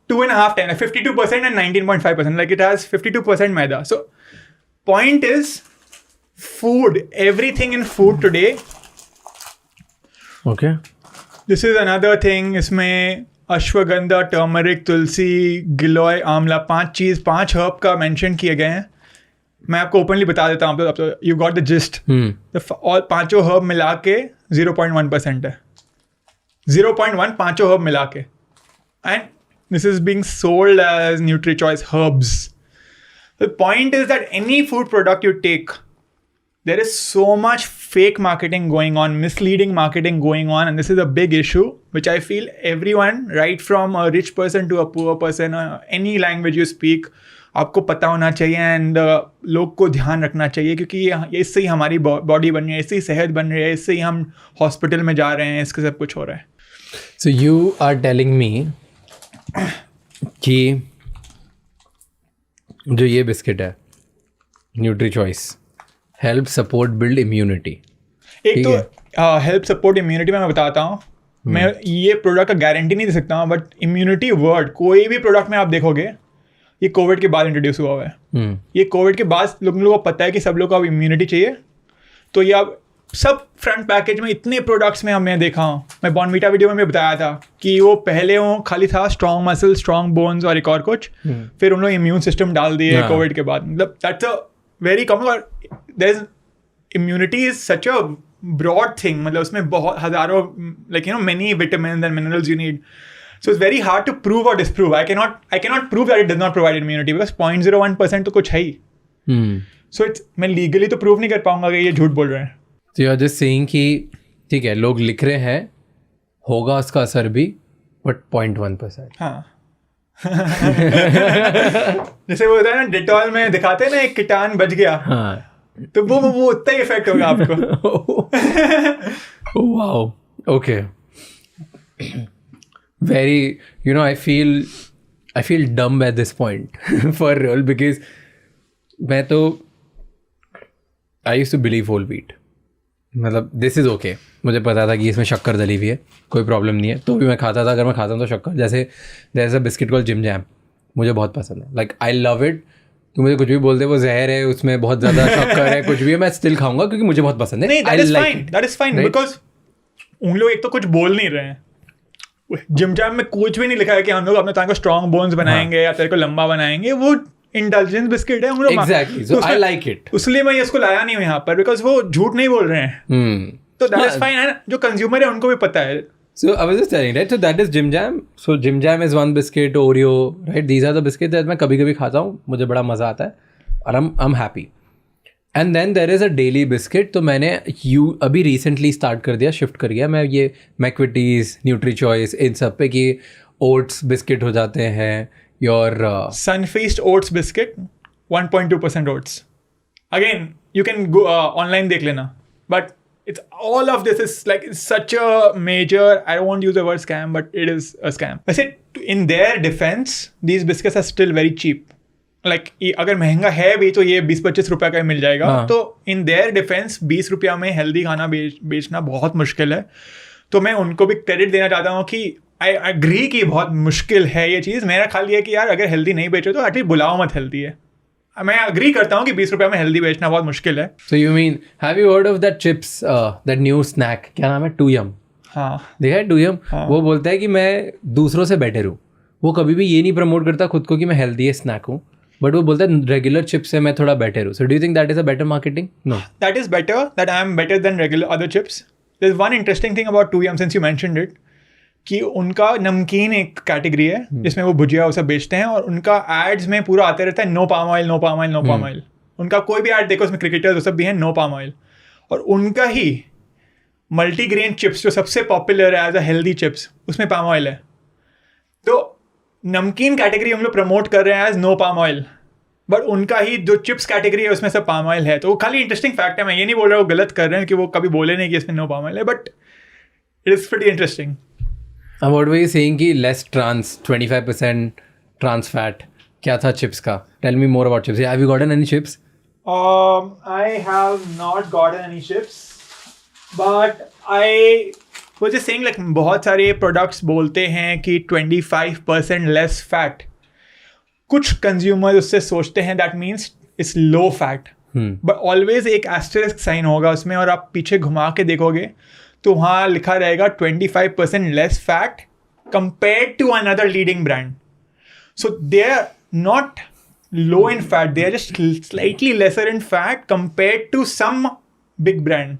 2.5 times, 52% and 19.5%. Like it has 52% maida. So, point is, food, everything in food today. Okay. This is another thing. इसमें ashwagandha, turmeric, तुलसी, गिलोय, आंवला, 5 herb का mention किए गए हैं. मैं आपको openly बता देता हूँ. आप यू गॉट द जिस्ट. और 5 हर्ब मिला के 0.1% है. 0.1 5 हर्ब मिला के. And this is being sold as NutriChoice herbs. The point is that any food product you take, there is so much fake marketing going on, misleading marketing going on, and this is a big issue, which I feel everyone, right from a rich person to a poor person, any language you speak, आपको पता होना चाहिए. And लोग को ध्यान रखना चाहिए, क्योंकि इससे ही हमारी बॉडी बन रही है, इससे ही सेहत बन रही है, इससे ही हम हॉस्पिटल में जा रहे हैं, इसके सब कुछ हो रहा है. So you are telling me कि जो ये बिस्किट है NutriChoice help support build immunity. एक तो हेल्प सपोर्ट इम्यूनिटी में मैं बताता हूँ. मैं ये प्रोडक्ट का गारंटी नहीं दे सकता हूँ, बट इम्यूनिटी वर्ड कोई भी प्रोडक्ट में आप देखोगे, ये कोविड के बाद इंट्रोड्यूस हुआ हुआ है. ये कोविड के बाद लोगों को पता है कि सब लोग को अब इम्यूनिटी चाहिए. तो ये अब सब फ्रंट पैकेज में इतने प्रोडक्ट्स में हमने देखा हूँ. मैं बॉर्नवीटा वीडियो में भी बताया था कि वो पहले वो खाली था स्ट्रॉन्ग मसल, स्ट्रॉन्ग बोन्स और एक और कुछ. फिर उन लोग इम्यून सिस्टम डाल दिए कोविड के बाद. मतलब दैट्स अ वेरी कॉमन. और there is immunity is such a broad thing. मतलब उसमें बहुत हजारों, like you know, many vitamins and minerals you need. So it's very hard to prove or disprove. I cannot prove that it does not provide immunity because 0.01% तो कुछ है ही. So मैं legally तो prove नहीं कर पाऊंगा कि ये झूठ बोल रहे हैं. So you're just saying कि ठीक है, लोग लिख रहे हैं, होगा उसका असर भी, but 0.1%. हाँ. जैसे वो होता है ना, डिटॉल में दिखाते हैं ना, एक कीटाणु बच गया. हाँ. तो वो उतना ही इफेक्ट होगा आपको. Wow. Okay. Very, you know, I feel dumb at this point for real, because मैं तो I used to believe whole wheat. मतलब दिस इज़ ओके. मुझे पता था कि इसमें शक्कर डली हुई है, कोई प्रॉब्लम नहीं है, तो भी मैं खाता था. अगर मैं खाता हूँ तो शक्कर, जैसे there is a biscuit called Jim Jam, मुझे बहुत पसंद है. Like I love it. तो मुझे कुछ भी बोलते वो जहर है, उसमें बहुत ज़्यादा शक्कर है, कुछ भी है, मैं स्टिल खाऊंगा क्योंकि मुझे बहुत पसंद है. नहीं, दैट इज फाइन बिकॉज उन लोग एक तो कुछ बोल नहीं रहे हैं. जिम जैम में कुछ भी नहीं लिखा है कि हम लोग अपने तरह को स्ट्रॉन्ग बोन्स बनाएंगे या तेरे को लंबा बनाएंगे. वो इंटेलिजेंस बिस्किट है. Exactly. So I like it. इसलिए मैं इसको लाया नहीं हूँ यहाँ पर, बिकॉज वो झूठ नहीं बोल रहे हैं. तो दैट इज फाइन है. जो कंज्यूमर है उनको भी पता है. So I was just telling, right? So that is Jim Jam. So Jim Jam is one biscuit, Oreo, right? These are the biscuits that मैं कभी-कभी खाता हूँ, मुझे बड़ा मज़ा आता है और I'm happy. And then there is a daily biscuit. तो मैंने अभी recently start कर दिया, shift कर गया मैं ये McVitie's, NutriChoice, इन सब पे कि oats biscuit हो जाते हैं. Your Sunfeast oats biscuit, 1.2% oats. Again, you can go online देख लेना. But it's all of this is like such a major, I don't want to use the word scam, but it is a scam. I said, in their defense, these biscuits are still very cheap. Like अगर महंगा है भी तो ये 20-25 रुपये का मिल जाएगा. तो in their defense 20 रुपया में हेल्दी खाना बेचना बहुत मुश्किल है. तो मैं उनको भी क्रेडिट देना चाहता हूँ कि आई एग्री कि बहुत मुश्किल है ये चीज़. मेरा ख्याल ये कि यार अगर हेल्दी नहीं बेचो तो एटलीस्ट बुलाओ मत हेल्दी है. मैं एग्री करता हूँ कि 20 रुपये में हेल्दी बेचना बहुत मुश्किल है. So you mean, have you heard of that chips, that new snack? क्या नाम है? 2Yum. हाँ, देखा है 2Yum? वो बोलता है कि मैं दूसरों से बेटर हूँ. वो कभी भी ये नहीं प्रमोट करता खुद को कि मैं हेल्दी स्नैक हूँ, बट वो बोलता है रेगुलर चिप्स से मैं थोड़ा बेटर हूँ. So do you think that is a better marketing? No, that is better, that I am better than regular other chips. There is one interesting thing about 2Yum since you mentioned it, कि उनका नमकीन एक category है जिसमें वो भुजिया वो सब बेचते हैं, और उनका एड्स में पूरा आते रहता है no palm oil, no palm oil, no palm oil. उनका कोई भी एड देखो उसमें क्रिकेटर्स वो सब भी हैं, नो पाम ऑयल. और उनका ही मल्टीग्रेन चिप्स जो सबसे पॉपुलर है एज अ हेल्दी चिप्स, उसमें पाम ऑयल है. तो नमकीन कैटेगरी हम लोग प्रमोट कर रहे हैं as no palm oil, but उनका ही जो चिप्स कैटेगरी है उसमें से पाम ऑयल है. तो वो खाली इंटरेस्टिंग फैक्ट है. मैं ये नहीं बोल रहा हूँ गलत कर रहे हैं कि वो कभी बोले नहीं कि इसमें नो पाम ऑयल है, but it is pretty interesting. What were you saying कि less trans, 25% trans fat? क्या था chips का? Tell me more about chips. Have you gotten any chips? I have not gotten any chips, but I was just saying like बहुत सारे products बोलते हैं कि 25% less fat. कुछ consumers उससे सोचते हैं that means it's low fat. But always एक asterisk sign होगा उसमें, और आप पीछे घुमा के देखोगे तो वहाँ लिखा रहेगा 25% less fat compared to another leading brand. So they are not low in fat, they are just slightly lesser in fat compared to some big brand.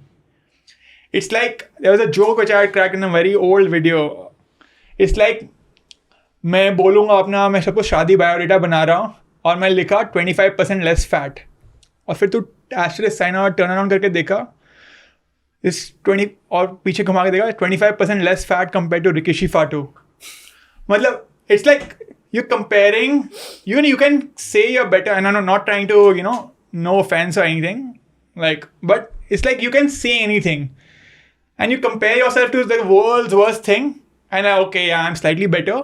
It's like, there was a joke which I had cracked in a very old video. It's like, मैं बोलूँगा अपना, मैं सबको शादी biodata बना रहा हूँ और मैं लिखा 25% less fat, और फिर तू asterisk sign और turn around करके देखा इस 20 और पीछे घुमा के देखा 25% लेस फैट कंपेयर टू रिकिशी फाटो. मतलब it's like you comparing, you can say you're better, and I am not trying to no offense और anything like, but it's like you can say anything and you compare yourself to the world's worst thing and okay I am slightly better.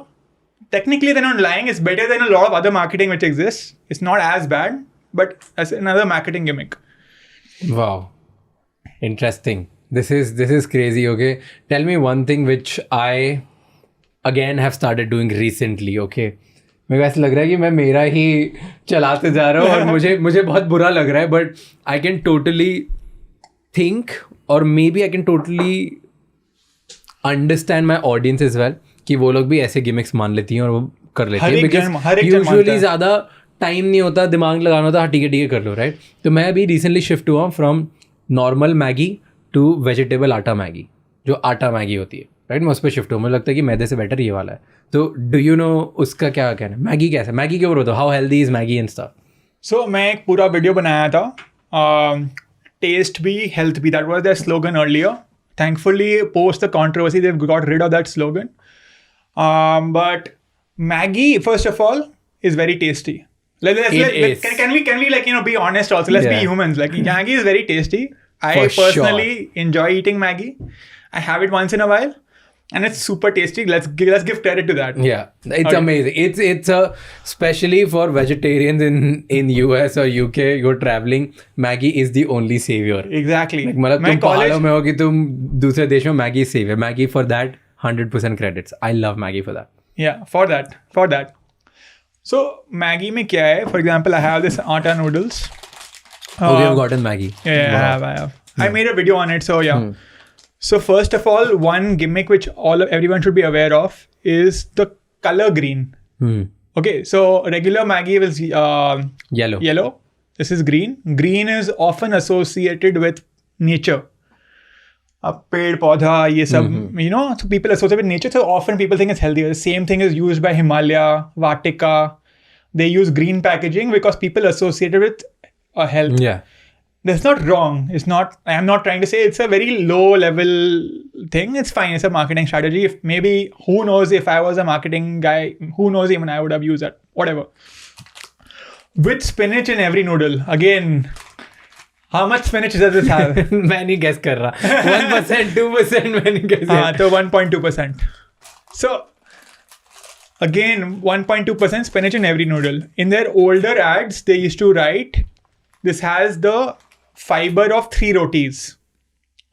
Technically they're not lying, it's better than a lot of other marketing which exists. It's not as bad, but as another marketing gimmick. Wow. Interesting. This is crazy. Okay, tell me one thing which I again have started doing recently. Okay, मेरे को ऐसा लग रहा है कि मैं मेरा ही चलाते जा रहा हूँ और मुझे बहुत बुरा लग रहा है, but I can totally think or maybe I can totally understand my audience as well कि वो लोग भी ऐसे गिमिक्स मान लेती हैं और वो कर लेती हैं, बिकॉज यूजुअली ज़्यादा टाइम नहीं होता, दिमाग लगाना होता, हाँ ठीक है कर लो, राइट. तो मैं अभी रिसेंटली शिफ्ट हुआ from normal Maggi to vegetable atta Maggi, जो आटा मैगी होती है, राइट. मैं उस पर शिफ्ट हुआ, मुझे लगता है कि मैदे से बेटर ये वाला है. तो डू यू नो उसका क्या कहना है, मैगी कैसा, मैगी के ऊपर बताओ, how healthy is Maggi and stuff. So मैं एक पूरा वीडियो बनाया था, टेस्ट भी हेल्थ भी, that was their slogan earlier. Thankfully post the controversy they got rid of that slogan. But Maggi, first of all, is very tasty. Can we like be honest also? Let's be humans. Like Maggi is very tasty. I personally enjoy eating Maggi. I have it once in a while, and it's super tasty. Let's give credit to that. Yeah, it's amazing. It's especially for vegetarians in US or UK. You're traveling, Maggi is the only savior. Exactly. Like मतलब तुम पहाड़ों में हो कि तुम दूसरे देश में Maggi savior. Maggi for that. 100% credits. I love Maggi for that. Yeah, for that. So Maggi में क्या है? For example, I have this atta noodles. You've gotten Maggi. Yeah, wow. I have. I made a video on it, so yeah. So first of all, one gimmick which everyone should be aware of is the color green. Okay, so regular Maggi is yellow. This is green. Green is often associated with nature. पेड़ पौधा ये सब, so people associate with nature, so often people think it's healthier. The same thing is used by Himalaya, Vatika. They use green packaging because people associate it with health. Yeah, that's not wrong. It's not. I am not trying to say it's a very low level thing. It's fine. It's a marketing strategy. If maybe, who knows, if I was a marketing guy, who knows, even I would have used that. Whatever. With spinach in every noodle. Again, how much spinach does this have? मैं नहीं guess कर रहा. 1%, 2% मैं नहीं guess. हाँ, तो 1.2%. So again, 1.2% spinach in every noodle. In their older ads, they used to write, this has the fiber of 3 rotis.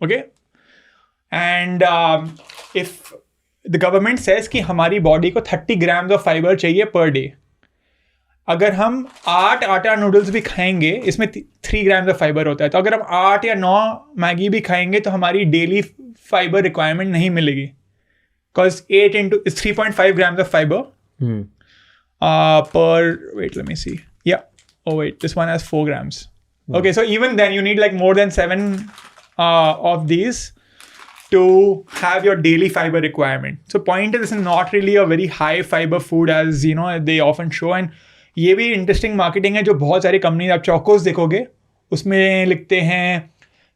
Okay? And if the government says कि हमारी body को 30 grams of fiber चाहिए per day, अगर हम 8 आटा noodles भी खाएंगे, इसमें 3 ग्राम ऑफ फाइबर होता है, तो अगर हम 8 या 9 मैगी भी खाएंगे तो हमारी डेली फाइबर रिक्वायरमेंट नहीं मिलेगी, because 8 into 3.5 grams of fiber per, wait, let me see, yeah, oh wait, this one has 4 grams. Okay, so even then you need like more than 7 of these to have your daily fiber requirement. So point is, this is not really a very high fiber food as they often show. And ये भी interesting marketing है जो बहुत सारी company, आप चौकोस देखोगे उसमें लिखते हैं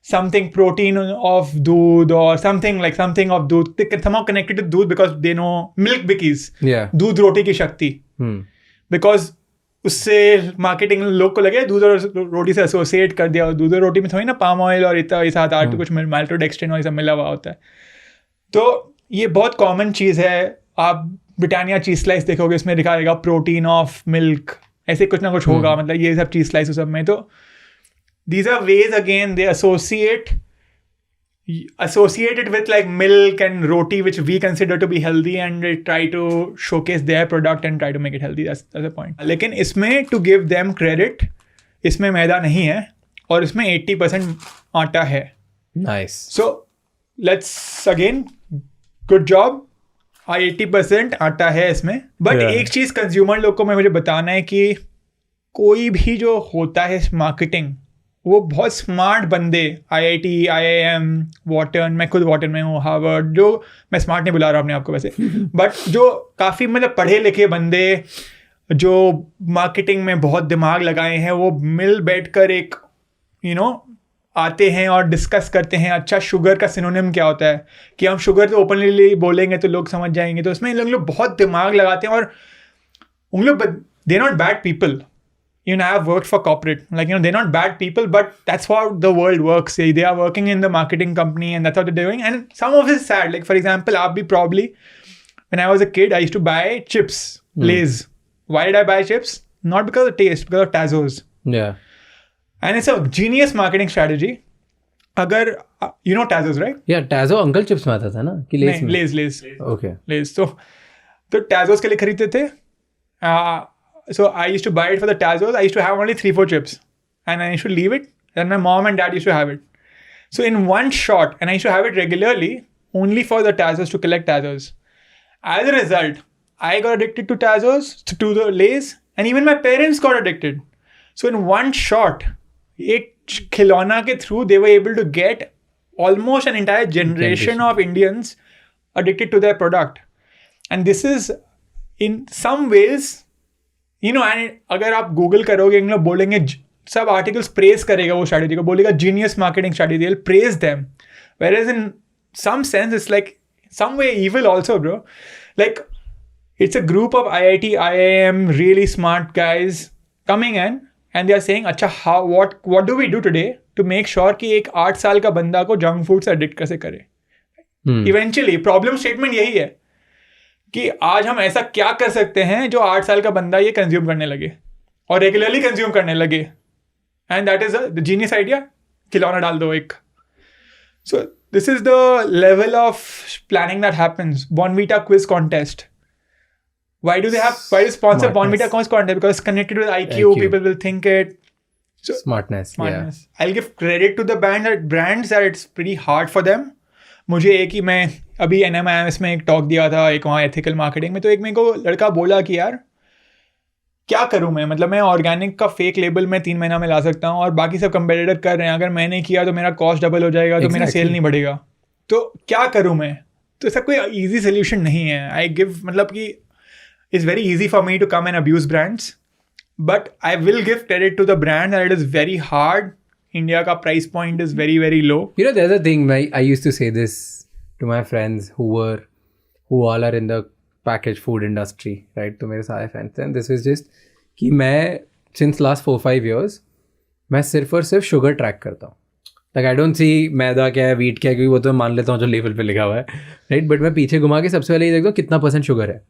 something protein of doodh or something of doodh. They can somehow connected to doodh because they know milk bikis. Yeah. दूध रोटी की शक्ति. Because उससे मार्केटिंग लोग को लगे दूध और रोटी से एसोसिएट कर दिया. दूध और रोटी में थोड़ी ना पाम ऑयल और इतना ये साथ आठ कुछ माल्टोडेक्सट्रिन और ये सब मिला हुआ होता है. तो ये बहुत कॉमन चीज़ है. आप ब्रिटानिया चीज स्लाइस देखोगे, इसमें लिखा रहेगा प्रोटीन ऑफ मिल्क, ऐसे कुछ ना कुछ होगा. मतलब ये सब चीज स्लाइस सब में. तो these are ways again they associate it with like milk and roti which we consider to be healthy, and they try to showcase their product and try to make it healthy. That's the point. लेकिन इसमें to give them credit, इसमें मैदा नहीं है और इसमें 80% आटा है. Nice. So let's again, good job. 80% आटा है इसमें. बट एक चीज कंज्यूमर लोग को मुझे बताना है कि कोई भी जो होता है मार्केटिंग, वो बहुत स्मार्ट बंदे, IIT, IIM, वॉटर्न, मैं खुद वॉटर्न में हूँ, हार्वर्ड, जो मैं स्मार्ट नहीं बुला रहा अपने आप को वैसे, बट जो काफ़ी मतलब पढ़े लिखे बंदे जो मार्केटिंग में बहुत दिमाग लगाए हैं, वो मिल बैठ कर एक आते हैं और डिस्कस करते हैं. अच्छा, शुगर का सिनोनिम क्या होता है, कि हम शुगर तो ओपनली बोलेंगे तो लोग समझ जाएंगे. तो उसमें लोग बहुत दिमाग लगाते हैं. और उन लोग, they not bad people. I have worked for corporate. They're not bad people, but that's how the world works. They are working in the marketing company, and that's what they're doing. And some of it is sad. Like, for example, when I was a kid, I used to buy chips, Lay's. Why did I buy chips? Not because of taste, because of Tazos. Yeah. And it's a genius marketing strategy. Agar, you know Tazos, right? Yeah, Tazo Uncle Chips में आता था ना, कि Lay's में? Lay's. Okay. Lay's. तो Tazos के लिए खरीदते थे. So I used to buy it for the Tazos. I used to have only 3-4 chips, and I used to leave it. And my mom and dad used to have it. So in one shot, and I used to have it regularly, only for the Tazos, to collect Tazos. As a result, I got addicted to Tazos, to the Lay's, and even my parents got addicted. So in one shot, एक खिलौना के through, they were able to get almost an entire generation of Indians addicted to their product. And this is, in some ways, and अगर आप Google करोगे, इन लोग बोलेंगे, सब articles praise करेगा वो स्ट्रैटेजी को, बोलेगा genius marketing strategy, will praise them. Whereas in some sense it's like some way evil also, bro. Like, it's a group of IIT, IIM, really smart guys coming in, and they are saying, अच्छा, what do we do today to make sure कि एक 8 साल का बंदा को junk food से addict कैसे करे. Eventually प्रॉब्लम स्टेटमेंट यही है कि आज हम ऐसा क्या कर सकते हैं जो 8 साल का बंदा ये कंज्यूम करने लगे और रेगुलरली कंज्यूम करने लगे. And that is the genius idea. खिलौना डाल दो एक. So this is the level of planning that happens. Bournvita quiz contest. Why do sponsor Bonvita quiz contest? Because it's connected with IQ. People will think it. So, Smartness. Yeah. I'll give credit to the brands that it's pretty hard for them. मुझे एक ही, मैं अभी NMIMS में एक talk दिया था, एक वहाँ एथिकल मार्केटिंग में, तो एक मेरे को लड़का बोला कि यार क्या करूँ मैं, मतलब मैं ऑर्गेनिक का फेक लेबल में 3 महीना में ला सकता हूँ और बाकी सब कंपेटिटर कर रहे हैं, अगर मैंने किया तो मेरा कॉस्ट डबल हो जाएगा, तो मेरा सेल नहीं बढ़ेगा, तो क्या करूँ मैं. तो ऐसा कोई ईजी सोल्यूशन नहीं है. आई गिव, मतलब कि it's very easy for me to come and abuse brands, but I will give credit to the brand that it is very hard. India ka price point is very, very low. You know, there's a thing, I used to say this to my friends who all are in the packaged food industry, right? To मेरे सारे friends, and this is just कि मैं since last 4-5 years मैं सिर्फ और सिर्फ sugar track करता हूँ. Like I don't see मैदा क्या है, wheat क्या है, क्योंकि वो तो मान लेता हूँ जो लेवल पे लिखा हुआ है, right? But मैं पीछे घुमा के सबसे पहले ये देखता हूँ कितना % शुगर है.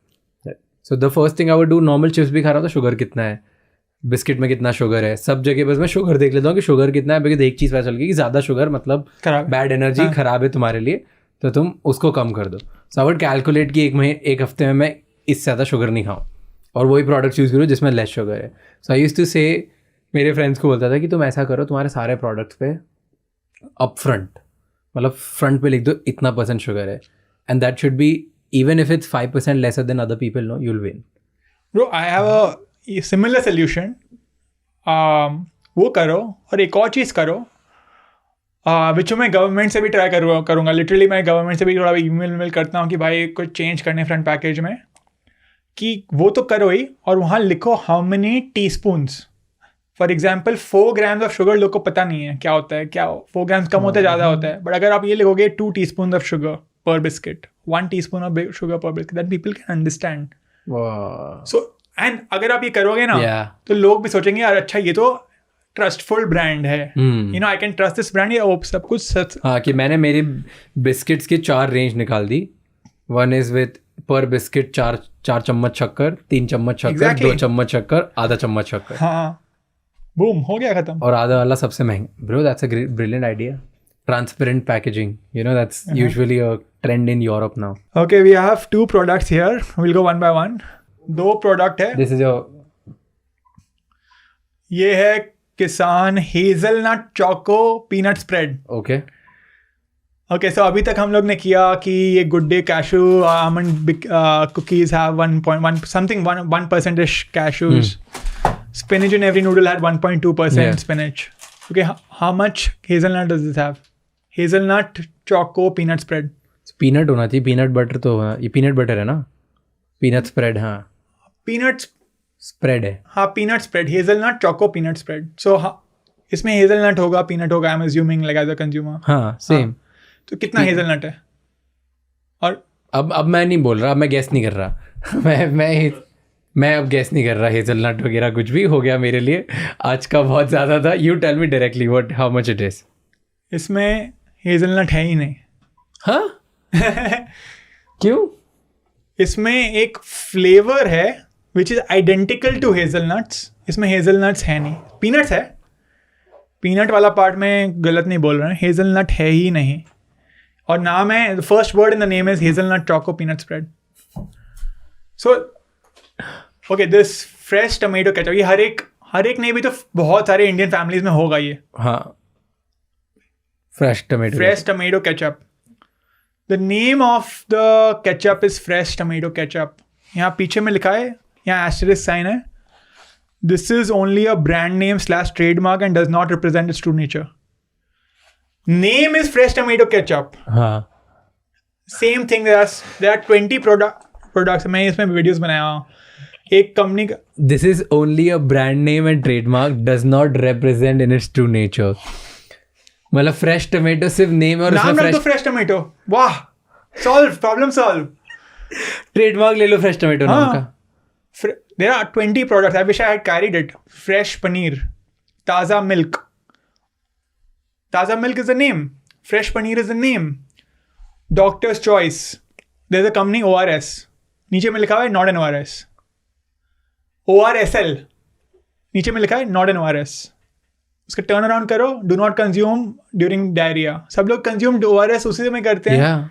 So the first thing I would do, normal chips भी खा रहा था, शुगर कितना है, बिस्किट में कितना शुगर है, सब जगह बस मैं शुगर देख लेता हूँ कि शुगर कितना है, बिकॉज एक चीज़ पता चल गई कि ज़्यादा शुगर मतलब बैड एनर्जी, खराब है तुम्हारे लिए, तो तुम उसको कम कर दो. सो आई वुड कैलकुलेट कि एक हफ्ते में मैं इससे ज़्यादा शुगर नहीं खाऊँ और वही प्रोडक्ट्स यूज़ करूँ जिसमें लेस शुगर है. सो आई यूज्ड टू से, मेरे फ्रेंड्स को बोलता था कि तुम ऐसा करो, तुम्हारे सारे प्रोडक्ट्स पे अप फ्रंट, मतलब फ्रंट पे लिख दो इतना % शुगर है, and that should be, even if it's 5% lesser than other people, no, you'll win. Bro, I have a similar solution. वो करो और एक और चीज़ करो, विच मैं गवर्नमेंट से भी ट्राई करूँगा. लिटरली मैं गवर्नमेंट से भी थोड़ा ईमेल करता हूँ कि भाई कुछ चेंज करने फ्रंट पैकेज में, कि वो तो करो ही, और वहाँ लिखो how many teaspoons for example 4 grams of sugar लोग को पता नहीं है क्या होता है, क्या 4 grams कम होता है ज़्यादा होता है, बट अगर आप ये लिखोगे 2 teaspoons ऑफ शुगर पर बिस्किट, 1 teaspoon ऑफ शुगर पर biscuit, that people can understand. So and अगर आप ये करोगे ना तो लोग भी सोचेंगे यार अच्छा ये तो ट्रस्टफुल ब्रांड है, you know I can trust this brand, ये सब कुछ सच. हाँ कि मैंने मेरी बिस्किट्स की 4 रेंज निकाल दी. 1 इज विथ पर बिस्किट 4 चम्मच शक्कर, 3 चम्मच शक्कर, Exactly. 2 चम्मच शक्कर, आधा चम्मच शक्कर. हाँ बूम हो गया खत्म. और आधा वाला सबसे महंगा. Bro that's a brilliant idea. Transparent packaging, you know that's usually a trend in Europe now. Okay, we have 2 products here. We'll go one by one. 2 product है. This is your. ये है किसान hazelnut choco peanut spread. Okay. Okay so अभी तक हम लोग ने किया कि ये good day cashew almond cookies have 1.1 something 1% cashews. Spinach in every noodle had 1.2% Yeah. spinach. Okay, how much hazelnut does this have? Hazelnut choco peanut spread. Peanut होना चाहिए. पीनट बटर तो ये पीनट बटर है ना. Peanut spread. हाँ Peanuts, spread है. हाँ peanut spread, hazelnut choco peanut spread. So इसमें hazelnut होगा, peanut होगा. I'm assuming like as a consumer. हाँ सेम. तो कितना hazelnut है? और अब मैं नहीं बोल रहा. अब मैं गैस नहीं कर रहा. मैं अब गैस नहीं कर रहा. हेजलनट वगैरह कुछ भी हो गया मेरे लिए. आज का बहुत ज़्यादा था. You tell me directly what how much it is. इसमें hazelnut है ही नहीं. हाँ क्यों? इसमें एक फ्लेवर है which is identical to hazelnuts. इसमें हेजलनट्स है नहीं, पीनट्स है. पीनट वाला पार्ट में गलत नहीं बोल रहे हैं, हेजलनट है ही नहीं. और नाम है, the first word in the name is hazelnut choco peanut spread. So okay, this fresh tomato ketchup, ये हर एक नहीं भी तो बहुत सारे इंडियन फैमिलीज में होगा ये. हाँ fresh tomato ketchup. The name of the ketchup is fresh tomato ketchup. यहाँ पीछे में लिखा है, यहाँ एस्टेरिस्क साइन है. This is only a brand name / trademark and does not represent its true nature. Name is fresh tomato ketchup. हाँ same thing. There are 20 products. मैं इसमें वीडियोस बनाया हूँ. एक कंपनी का this is only a brand name and trademark does not represent in its true nature. मतलब fresh tomato सिर्फ name और नाम रख दो फ्रेश टमेटो. वाह, सॉल्व, प्रॉब्लम सॉल्व. ट्रेडमार्क ले लो फ्रेश टमेटो नाम का. There are 20 products. I wish I had carried it. Fresh paneer, Taza milk. Taza milk is the name. Fresh paneer is the name. Doctor's choice. There's a company ORS. नीचे में लिखा हुआ है not an ORS. ORSL. नीचे में लिखा है not an ORS. उसका टर्न अराउंड करो. Do not consume during diarrhea. सब लोग consume ORS उसी में करते हैं. Yeah.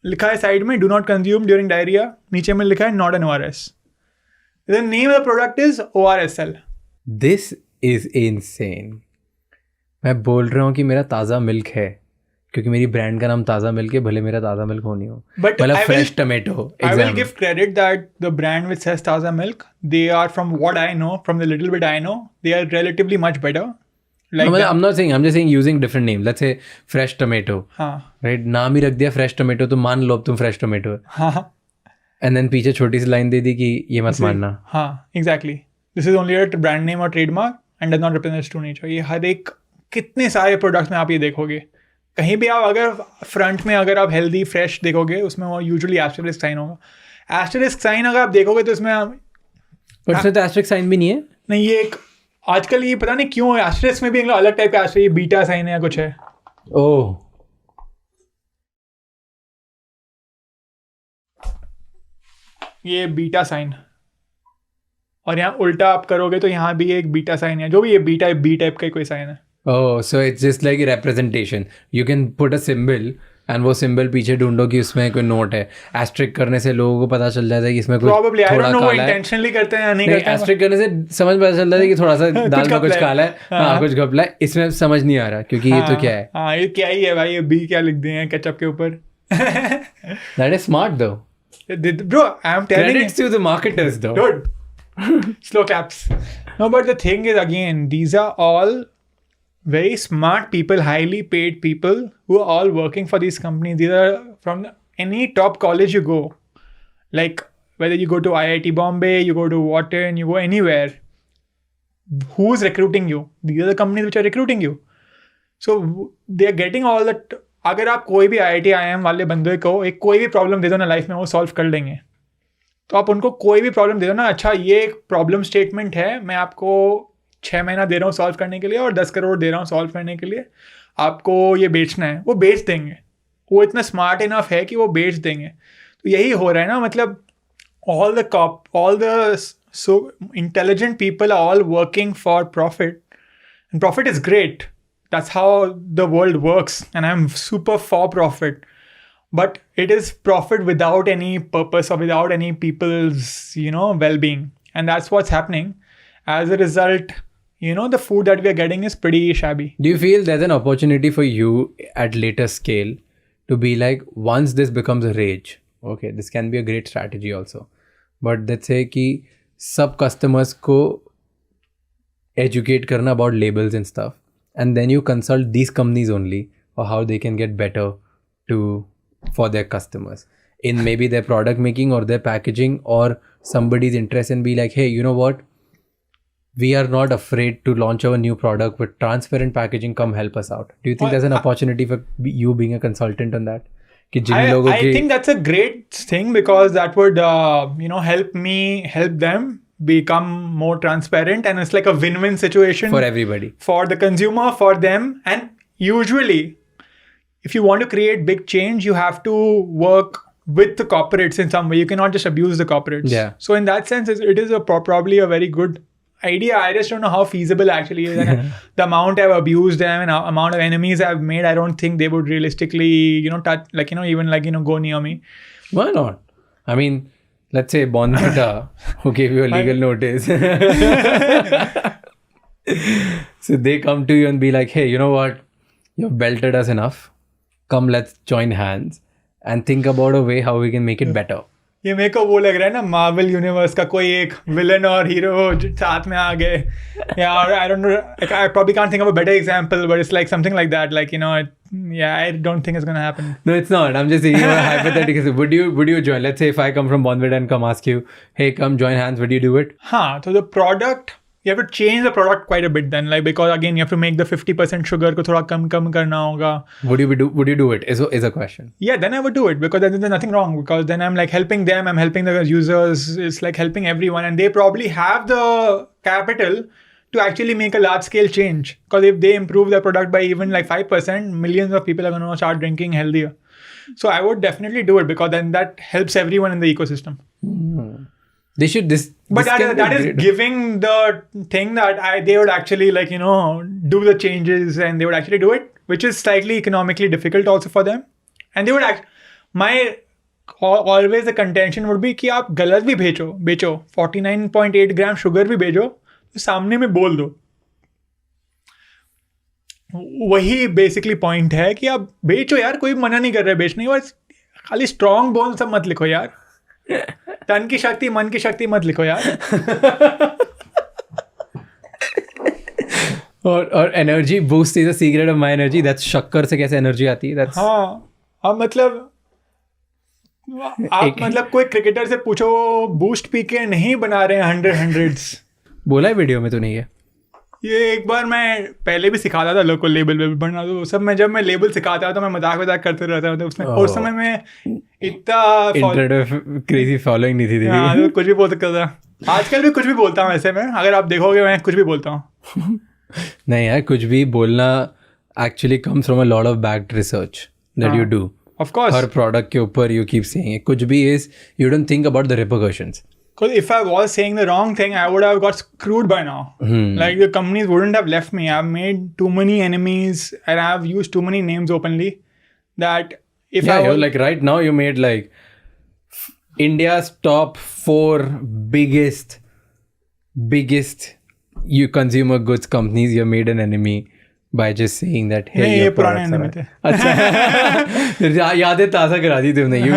लिखा है साइड में do not consume during diarrhea. नीचे में लिखा है not an ORS. The name of the product is ORSL. This is insane. मैं बोल रहा हूँ कि मेरा ताज़ा मिल्क है क्योंकि मेरी ब्रांड का नाम ताज़ा मिल्क है, भले मेरा ताज़ा मिल्क हो नहीं हो. But मतलब I will- fresh tomato. I will give credit that the brand which says Taza milk, they are, from what I know, from the little bit I know, they are relatively much better. Like मतलब that. I'm not saying, I'm just saying using different name. Let's say fresh tomato. हाँ Right? नाम ही रख दिया fresh tomato तो मान लो अब तुम fresh tomato है. हाँ एंड देन पीछे छोटी सी लाइन दे दी कि ये मत मानना. हाँ exactly. This is only a brand name or trademark and does not represent its true nature. ये हर एक कितने सारे प्रोडक्ट्स में आप ये देखोगे. कहीं भी आप अगर फ्रंट में अगर आप हेल्दी फ्रेश देखोगे उसमें वो यूजुअली एस्टेरिस्क साइन होगा. एस्टेरिस्क साइन अगर आप देखोगे तो इसमें बट इसमें तो एस्टेरिस्क साइन भी नहीं है. नहीं, ये एक आजकल ये पता नहीं क्यों एस्टेरिस्क में भी एक अलग टाइप का एस्टेरिस्क, ये बीटा साइन है या कुछ है. ओह ये बीटा साइन. और यहाँ उल्टा आप करोगे तो यहाँ भी एक बीटा साइन है. जो भी ये बीटा बी टाइप का कोई साइन है. Oh so it's just like representation. You can put a symbol and वो सिंबल पीछे ढूंढो कि उसमें कोई नोट है. एस्ट्रिक करने से लोगों को पता चल जाता है कि इसमें कुछ Probably, I थोड़ा don't know वो काला है. intentionally करते हैं या नहीं नहीं, करते हैं. एस्ट्रिक करने से समझ पता चल जाता है कि थोड़ा सा दाल में कुछ घपला है. काला है. हाँ कुछ घपला है. इसमें समझ नहीं आ रहा क्योंकि ये तो क्या है. हाँ ये क्या ही है भाई, ये बी क्या लिख दिए हैं केचप के ऊपर. दैट इज स्मार्ट दो. Bro, I'm telling you. Credits to the marketers though. Dude. Slow claps. No, but the thing is, again, these are all very smart people, highly paid people who are all working for these companies. These are from any top college you go. Like, whether you go to IIT Bombay, you go to Wharton, you go anywhere. who's recruiting you? These are the companies which are recruiting you. So they are getting all that. अगर आप कोई भी IIT IIM वाले बंदे को एक कोई भी प्रॉब्लम दे दो ना लाइफ में, वो सॉल्व कर लेंगे. तो आप उनको कोई भी प्रॉब्लम दे दो ना, अच्छा ये एक प्रॉब्लम स्टेटमेंट है, मैं आपको 6 महीना दे रहा हूँ सॉल्व करने के लिए और 10 करोड़ दे रहा हूँ सॉल्व करने के लिए, आपको ये बेचना है, वो बेच देंगे. वो इतना स्मार्ट इनफ है कि वो बेच देंगे. तो यही हो रहा है ना, मतलब all the so intelligent people are all working for profit, and profit is great. That's how the world works, and I'm super for profit. But it is profit without any purpose or without any people's, well-being. And that's what's happening. As a result, the food that we are getting is pretty shabby. Do you feel there's an opportunity for you at later scale to be like, once this becomes a rage, okay, this can be a great strategy also. But let's say कि सब customers को educate करना about labels and stuff, and then you consult these companies only or how they can get better for their customers in maybe their product making or their packaging, or somebody's interest and be like, hey, you know what? We are not afraid to launch our new product with transparent packaging. Come help us out. Do you think there's an opportunity for you being a consultant on that? I think that's a great thing, because that would, help them become more transparent, and it's like a win-win situation for everybody, for the consumer, for them. And usually, if you want to create big change, you have to work with the corporates in some way. You cannot just abuse the corporates. Yeah. So in that sense, it is probably a very good idea. I just don't know how feasible actually is. And the amount I've abused them and the amount of enemies I've made, I don't think they would realistically, touch, go near me. Why not? I mean, let's say Bonvita, who gave you a legal notice. So they come to you and be like, hey, you know what? You've belted us enough. Come, let's join hands and think about a way how we can make it better. ये मेरे को वो लग रहा है ना, Marvel universe का कोई एक विलन और हीरो साथ में आ गए. Yeah, I don't know. I probably can't think of a better example, but it's like something like that. Like, I don't think it's going to happen. No, it's not. I'm just saying, hypothetically, would you join? Let's say if I come from Bonvita and come ask you, hey, come join hands, would you do it? So the product, you have to change the product quite a bit then, because again you have to make the 50% sugar ko thoda kam karna hoga. Would you do it is a question. Yeah, then I would do it, because then there's nothing wrong, because then I'm like helping them, I'm helping the users, it's like helping everyone, and they probably have the capital to actually make a large scale change, because if they improve their product by even like 5%, millions of people are going to start drinking healthier. So I would definitely do it, because then that helps everyone in the ecosystem. They should but that is giving the thing that they would actually do the changes, and they would actually do it, which is slightly economically difficult also for them. And they would always the contention would be कि आप गलत भी बेचो 49.8 gram sugar भी बेचो, तो सामने में बोल दो. वही बेसिकली पॉइंट है कि आप बेचो यार, कोई मना नहीं कर रहा है बेचने की, बस खाली स्ट्रॉन्ग बोल सब मत लिखो यार. तन की शक्ति मन की शक्ति मत लिखो यार. और energy boost is the secret of my energy. That's शक्कर से कैसे एनर्जी आती है. दैट्स अब मतलब आप मतलब कोई क्रिकेटर से पूछो, बूस्ट पी के नहीं बना रहे हैं 100s. बोला है वीडियो में तो नहीं है ये. एक बार मैं पहले भी सिखाता था लोग को लेबल बनना, तो सब में जब मैं लेबल सिखाता था तो मैं मजाक करते रहता था उसमें. उस समय में इतना क्रेजी फॉलोइंग नहीं थी. तो कुछ भी बोल सकता था. आजकल भी कुछ भी बोलता हूँ ऐसे में, अगर आप देखोगे मैं कुछ भी बोलता हूँ. नहीं यार, कुछ भी बोलना actually comes from a lot of backed research that you do. Of course her product के ऊपर यू कीप सेइंग कुछ भी is you don't think about the repercussions. Because if I was saying the wrong thing, I would have got screwed by now. Like the companies wouldn't have left me. I've made too many enemies and I've used too many names openly that if like right now you made like India's top 4 biggest you consumer goods companies. You made an enemy by just saying that hey ये पुराने enemy थे. अच्छा यादें ताज़ा करा दी तुमने. you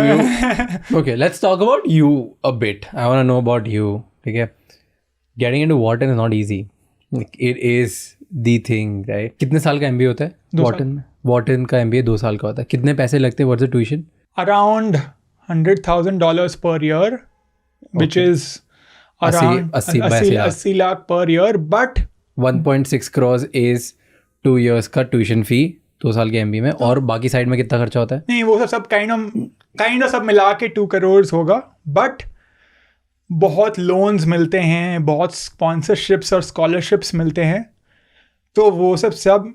okay, let's talk about you a bit. I want to know about you. ठीक है, getting into Wharton is not easy. It is the thing, right? कितने साल का MBA होता है Wharton में? Wharton का MBA 2 साल का होता है. कितने पैसे लगते हैं? What's the tuition? Around $100,000 per year, which is around 80 lakh per year. But 1.6 crores is 2 years का ट्यूशन फी 2 साल के MBA में. और बाकी साइड में कितना खर्चा होता है? नहीं, वो सब काइंड ऑफ सब मिला के 2 करोड़ होगा. बट बहुत लोन्स मिलते हैं, बहुत स्पॉन्सरशिप्स और स्कॉलरशिप्स मिलते हैं. तो वो सब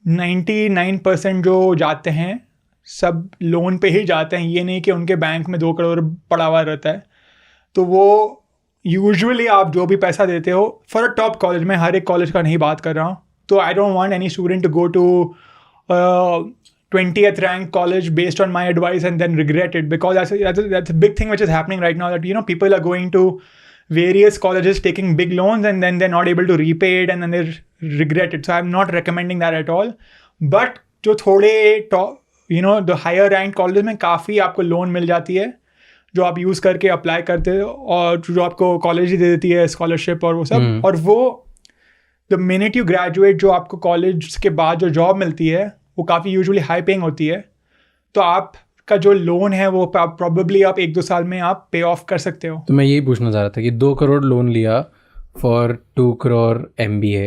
99% जो जाते हैं सब लोन पे ही जाते हैं. ये नहीं कि उनके बैंक में 2 करोड़ पड़ा हुआ रहता है. तो वो यूजुअली आप जो भी पैसा देते हो फॉर अ टॉप कॉलेज, में हर एक कॉलेज का नहीं बात कर रहा हूँ, तो I don't want any student to go to 20th rank college based on my advice and then regret it, because that's a big thing which is happening right now, that people are going to various colleges taking big loans and then they're not able to repay it and then they regret it. So I'm not recommending that at all. But जो थोड़े top the higher ranked colleges में काफ़ी आपको loan मिल जाती है जो आप use करके अप्लाई करते हो, और जो आपको कॉलेज ही दे देती है स्कॉलरशिप और वो सब. और वो द मिनट यू ग्रेजुएट, जो आपको कॉलेज के बाद जो जॉब मिलती है वो काफ़ी यूजुअली हाई पेइंग होती है. तो आपका जो लोन है वो प्रॉबेबली आप 1-2 साल में आप पे ऑफ कर सकते हो. तो मैं यही पूछना चाह रहा था कि 2 करोड़ लोन लिया फॉर 2 करोड़ MBA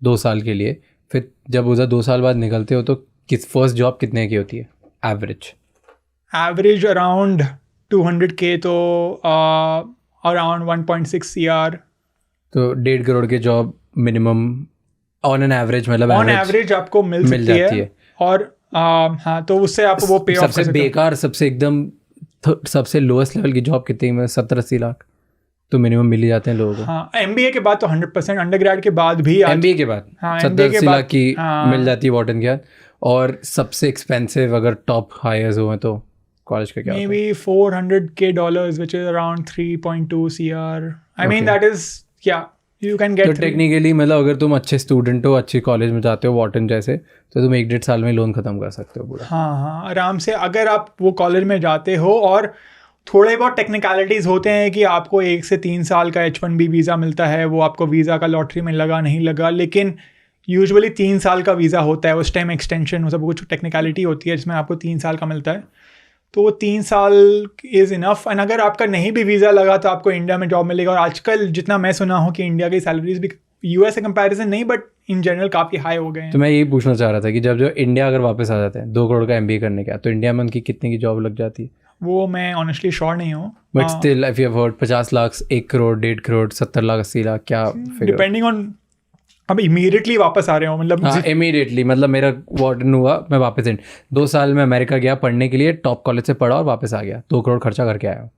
2 साल के लिए, फिर जब उधर 2 साल बाद निकलते हो तो फर्स्ट जॉब कितने की होती है एवरेज? अराउंड 200K, तो अराउंड 1.6 CR. तो 1.5 करोड़ के job minimum on an average, मतलब ऑन एवरेज आपको मिल जाती है. और हाँ, तो उससे आप वो पे ऑफ कर सकते हो. सबसे बेकार, सबसे एकदम सबसे लोएस्ट लेवल की जॉब कितनी में? 70-80 लाख तो मिनिमम मिल ही जाते हैं लोगों को. हाँ, MBA के बाद तो 100%, अंडरग्रेड के बाद भी MBA के बाद 70-80 लाख की मिल जाती है वॉर्डन के बाद. और सबसे एक्सपेंसिव अगर टॉप हायर्स हुए तो कॉलेज का क्या होता है? Maybe $400K, which is around 3.2 CR. I mean that is, yeah, you can get. तो टेक्निकली मतलब अगर तुम अच्छे स्टूडेंट हो, अच्छी कॉलेज में जाते हो वॉर्टन जैसे, तो तुम 1-1.5 साल में लोन खत्म कर सकते हो पूरा. हाँ, आराम से. अगर आप वो कॉलेज में जाते हो, और थोड़े बहुत टेक्निकलिटीज़ होते हैं कि आपको 1 से 3 साल का H1B वीज़ा मिलता है, वो आपको वीज़ा का लॉटरी में लगा नहीं लगा, लेकिन यूजुअली 3 साल का वीज़ा होता है. उस टाइम एक्सटेंशन वो सब कुछ टेक्निकलिटी होती है जिसमें आपको 3 साल का मिलता है. तो वो 3 साल इज़ इनफ. एंड अगर आपका नहीं भी वीज़ा लगा तो आपको इंडिया में जॉब मिलेगा. और आजकल जितना मैं सुना हूँ कि इंडिया की सैलरीज भी US से कंपैरिजन नहीं, बट इन जनरल काफ़ी हाई हो गए हैं. तो मैं यही पूछना चाह रहा था कि जब जो इंडिया अगर वापस आ जाते हैं 2 करोड़ का MBA करने का, तो इंडिया में उनकी कितने की जॉब लग जाती है? वो मैं ऑनेस्टली श्योर नहीं हूँ. But still if you have heard 50 lakh, 1 crore, 1.5 crore, 70 lakh, 80 lakh, क्या फिगर? डिपेंडिंग ऑन, अब इमीडिएटली वापस आ रहे हो मतलब? हाँ, इमीडिएटली. मतलब मेरा वार्डन हुआ, मैं वापस 2 साल में अमेरिका गया पढ़ने के लिए, टॉप कॉलेज से पढ़ा और वापस आ गया, 2 करोड़ खर्चा करके आया हूँ.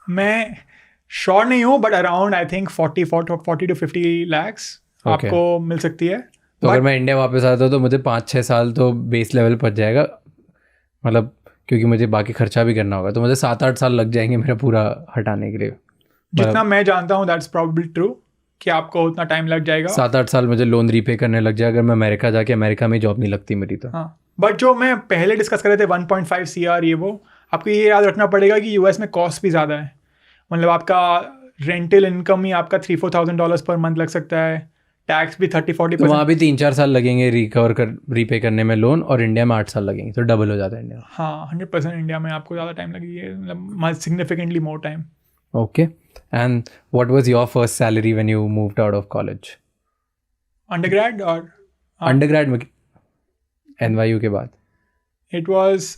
मैं श्योर नहीं हूँ, but around I think 40 to 50 lakhs आपको मिल सकती है. तो अगर मैं इंडिया वापस आता हूँ तो मुझे 5-6 साल तो बेस लेवल पर जाएगा, मतलब क्योंकि मुझे बाकी खर्चा भी करना होगा, तो मुझे 7-8 साल लग जाएंगे मेरा पूरा हटाने के लिए. जितना मैं जानता हूँ दैट्स प्रॉब्ली ट्रू कि आपको उतना टाइम लग जाएगा. 7-8 साल मुझे लोन रीपे करने लग जाएगा अगर मैं अमेरिका जाके, अमेरिका में जॉब नहीं लगती मेरी तो. हाँ, बट जो मैं पहले डिस्कस कर रहे थे 1.5 CR, ये वो आपको ये याद रखना पड़ेगा कि US में कॉस्ट भी ज़्यादा है. मतलब आपका रेंटल इनकम ही आपका $3,000-4,000 पर मंथ लग सकता है. टैक्स भी 30-40%. तो वहाँ भी 3-4 साल लगेंगे रीपे करने में लोन, और इंडिया में 8 साल लगेंगे, तो डबल हो जाता है इंडिया. हाँ, 100% इंडिया में आपको ज़्यादा टाइम लगेगी, मतलब significantly more time. Okay. And what was your first salary when you moved out of college? Undergrad और अंडरग्रेड में NYU के बाद? It was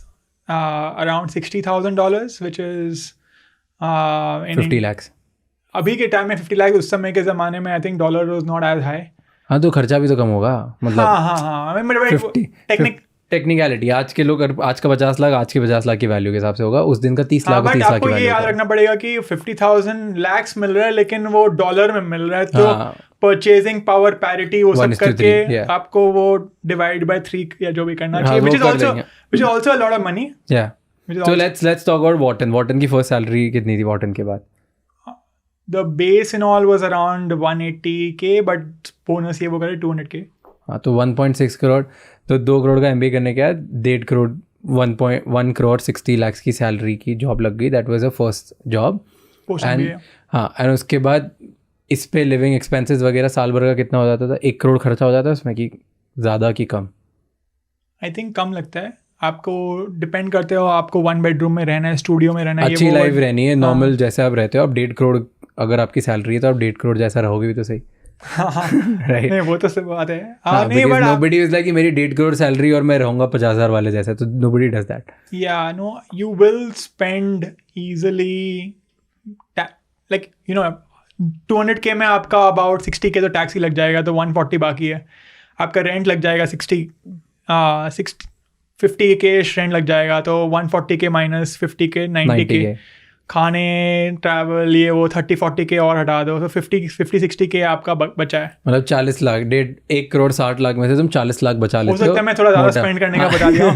around $60,000, which is 50 lakhs. अभी के टाइम में 50 लाख, उस समय के ज़माने में I think dollar was not as high. हाँ, तो खर्चा भी तो कम होगा मतलब. हाँ. टेक्निकलिटी आज के लोग, आज का 50 लाख आज के 50 लाख की वैल्यू के हिसाब से होगा, उस दिन का 30 लाख, 30 लाख की वैल्यू. ये याद रखना पड़ेगा कि 50,000 lakhs मिल रहा है, लेकिन वो डॉलर में मिल रहा है, तो परचेजिंग पावर पैरिटी वो सब करके आपको वो डिवाइड बाय 3 या जो भी करना चाहिए, which is also a lot of money. Yeah. So let's talk about Wharton की फर्स्ट सैलरी कितनी थी Wharton के बाद? The base and all was around 180K, but bonus ये वो करे 200K. हाँ, तो 1.6 करोड़, तो 2 करोड़ का MBA करने के बाद 1.5 करोड़ 1 करोड़ 60 लाख की सैलरी की जॉब लग गई. That was a first job. हाँ, एंड उसके बाद इस पे लिविंग एक्सपेंसेस वगैरह साल भर का कितना हो जाता था? 1 करोड़ खर्चा हो जाता है उसमें, कि ज़्यादा कि कम? आई थिंक कम लगता है. आपको डिपेंड करते हो, आपको 1 बेडरूम में रहना है, स्टूडियो में रहना है, अच्छी लाइफ रहनी है, नॉर्मल जैसे आप रहते हो, आप 1.5 करोड़ अगर आपकी सैलरी है तो आप 1.5 करोड़ जैसा रहोगे भी तो सही, राइट? नहीं वो तो सब बात है। नहीं, बट नोबडी इज लाइक मेरी 1.5 करोड़ सैलरी और मैं रहूंगा 50,000 वाले जैसा, तो नोबडी डज दैट। या no, you will spend easily like 200K में आपका अबाउट 60K तो टैक्स ही लग जाएगा, तो 140 बाकी है। आपका रेंट लग जाएगा 50K रेंट लग जाएगा, तो 140K माइनस 50K 90K। खाने, ट्रैवल, ये वो 30-40K और हटा दो, तो 50-60K आपका बचा है। मतलब 40 लाख, 1 करोड़ 60 लाख में से तुम 40 लाख बचा लेते हो। हो सकता है मैं थोड़ा ज़्यादा स्पेंड करने का बता दिया हूँ।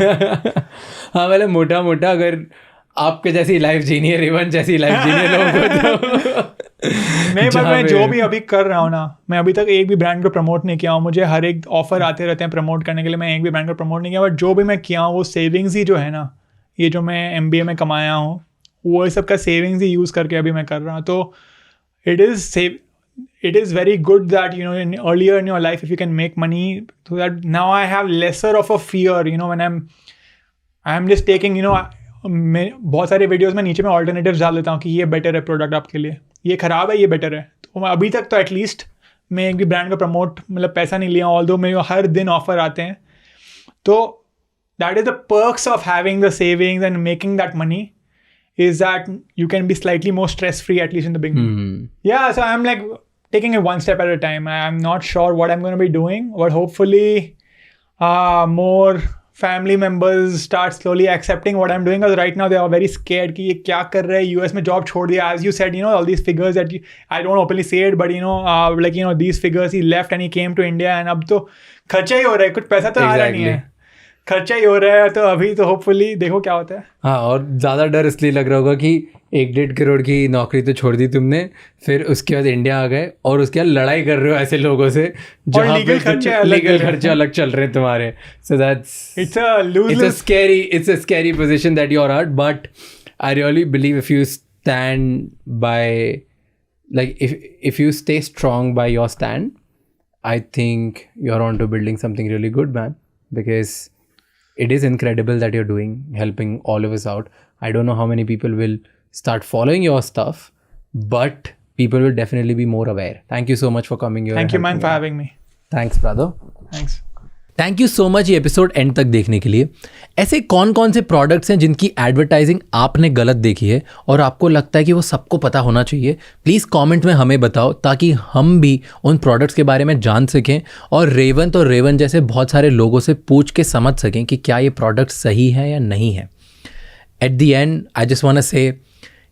हाँ, मतलब मोटा मोटा अगर आपके जैसी लाइफ जीनी है, रेवंत जैसी लाइफ जीनी है लोगों को, तो नहीं, पर मैं जो भी अभी कर रहा हूँ ना, मैं अभी तक एक भी ब्रांड को प्रमोट नहीं किया हूँ। मुझे हर एक ऑफर आते रहते हैं प्रमोट करने के लिए, मैं एक भी ब्रांड को प्रमोट नहीं किया। बट जो भी मैं किया हूँ वो सेविंग्स ही जो है ना, ये जो मैं MBA में कमाया हूँ वो सब का सेविंग्स ही यूज़ करके अभी मैं कर रहा हूँ। तो it is very good that earlier in your life if you can make money, so that now I have lesser of a fear when I'm just taking मैं बहुत सारे वीडियोस में नीचे में ऑल्टरनेटिव्स डाल देता हूँ कि ये बेटर है प्रोडक्ट आपके लिए, ये ख़राब है, ये बेटर है। तो मैं अभी तक तो एटलीस्ट मैं एक भी ब्रांड का प्रमोट मतलब पैसा नहीं लिया, ऑल्दो मेरे हर दिन ऑफर आते हैं। तो that is the perks of having the savings and making that money, is that you can be slightly more stress free, at least in the beginning. Yeah, so I'm like taking it one step at a time. I'm not sure what I'm going to be doing, but hopefully more family members start slowly accepting what I'm doing, because right now they are very scared कि ये क्या कर रहे हैं, US में job छोड़ दिया, as you said, all these figures that I don't openly say it, but these figures he left and he came to India, and अब तो खर्चा ही हो रहा है, कुछ पैसा तो आ रहा नहीं है, खर्चा ही हो रहा है। तो अभी तो होपफुली देखो क्या होता है। हाँ, और ज़्यादा डर इसलिए लग रहा होगा कि 1-1.5 करोड़ की नौकरी तो छोड़ दी तुमने, फिर उसके बाद इंडिया आ गए और उसके बाद लड़ाई कर रहे हो ऐसे लोगों से जहाँ लीगल खर्चे अलग चल रहे हैं तुम्हारे। So that's it's a scary position that you're at, but I really believe if you stand by, like if you stay strong by your stand, I think you're on to building something really good, man, because it is incredible that you're doing, helping all of us out. I don't know how many people will start following your stuff, but people will definitely be more aware. Thank you so much for coming here. Thank you, man, for having me. Thanks, brother. Thanks. Thank you so much ये episode and तक देखने के लिए। ऐसे कौन कौन से products हैं जिनकी एडवर्टाइजिंग आपने गलत देखी है और आपको लगता है कि वो सबको पता होना चाहिए, प्लीज़ कमेंट में हमें बताओ, ताकि हम भी उन प्रोडक्ट्स के बारे में जान सकें और रेवंत जैसे बहुत सारे लोगों से पूछ के समझ सकें कि क्या ये प्रोडक्ट सही है या नहीं है। At the end I just want to say,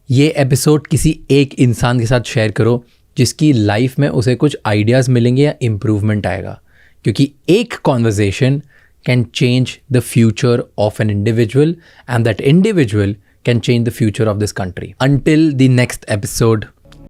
ये एपिसोड किसी एक इंसान के साथ शेयर करो जिसकी लाइफ में उसे कुछ आइडियाज़ मिलेंगे या इम्प्रूवमेंट आएगा, क्योंकि एक conversation can change the future of an individual and that individual can change the future of this country. Until the next episode,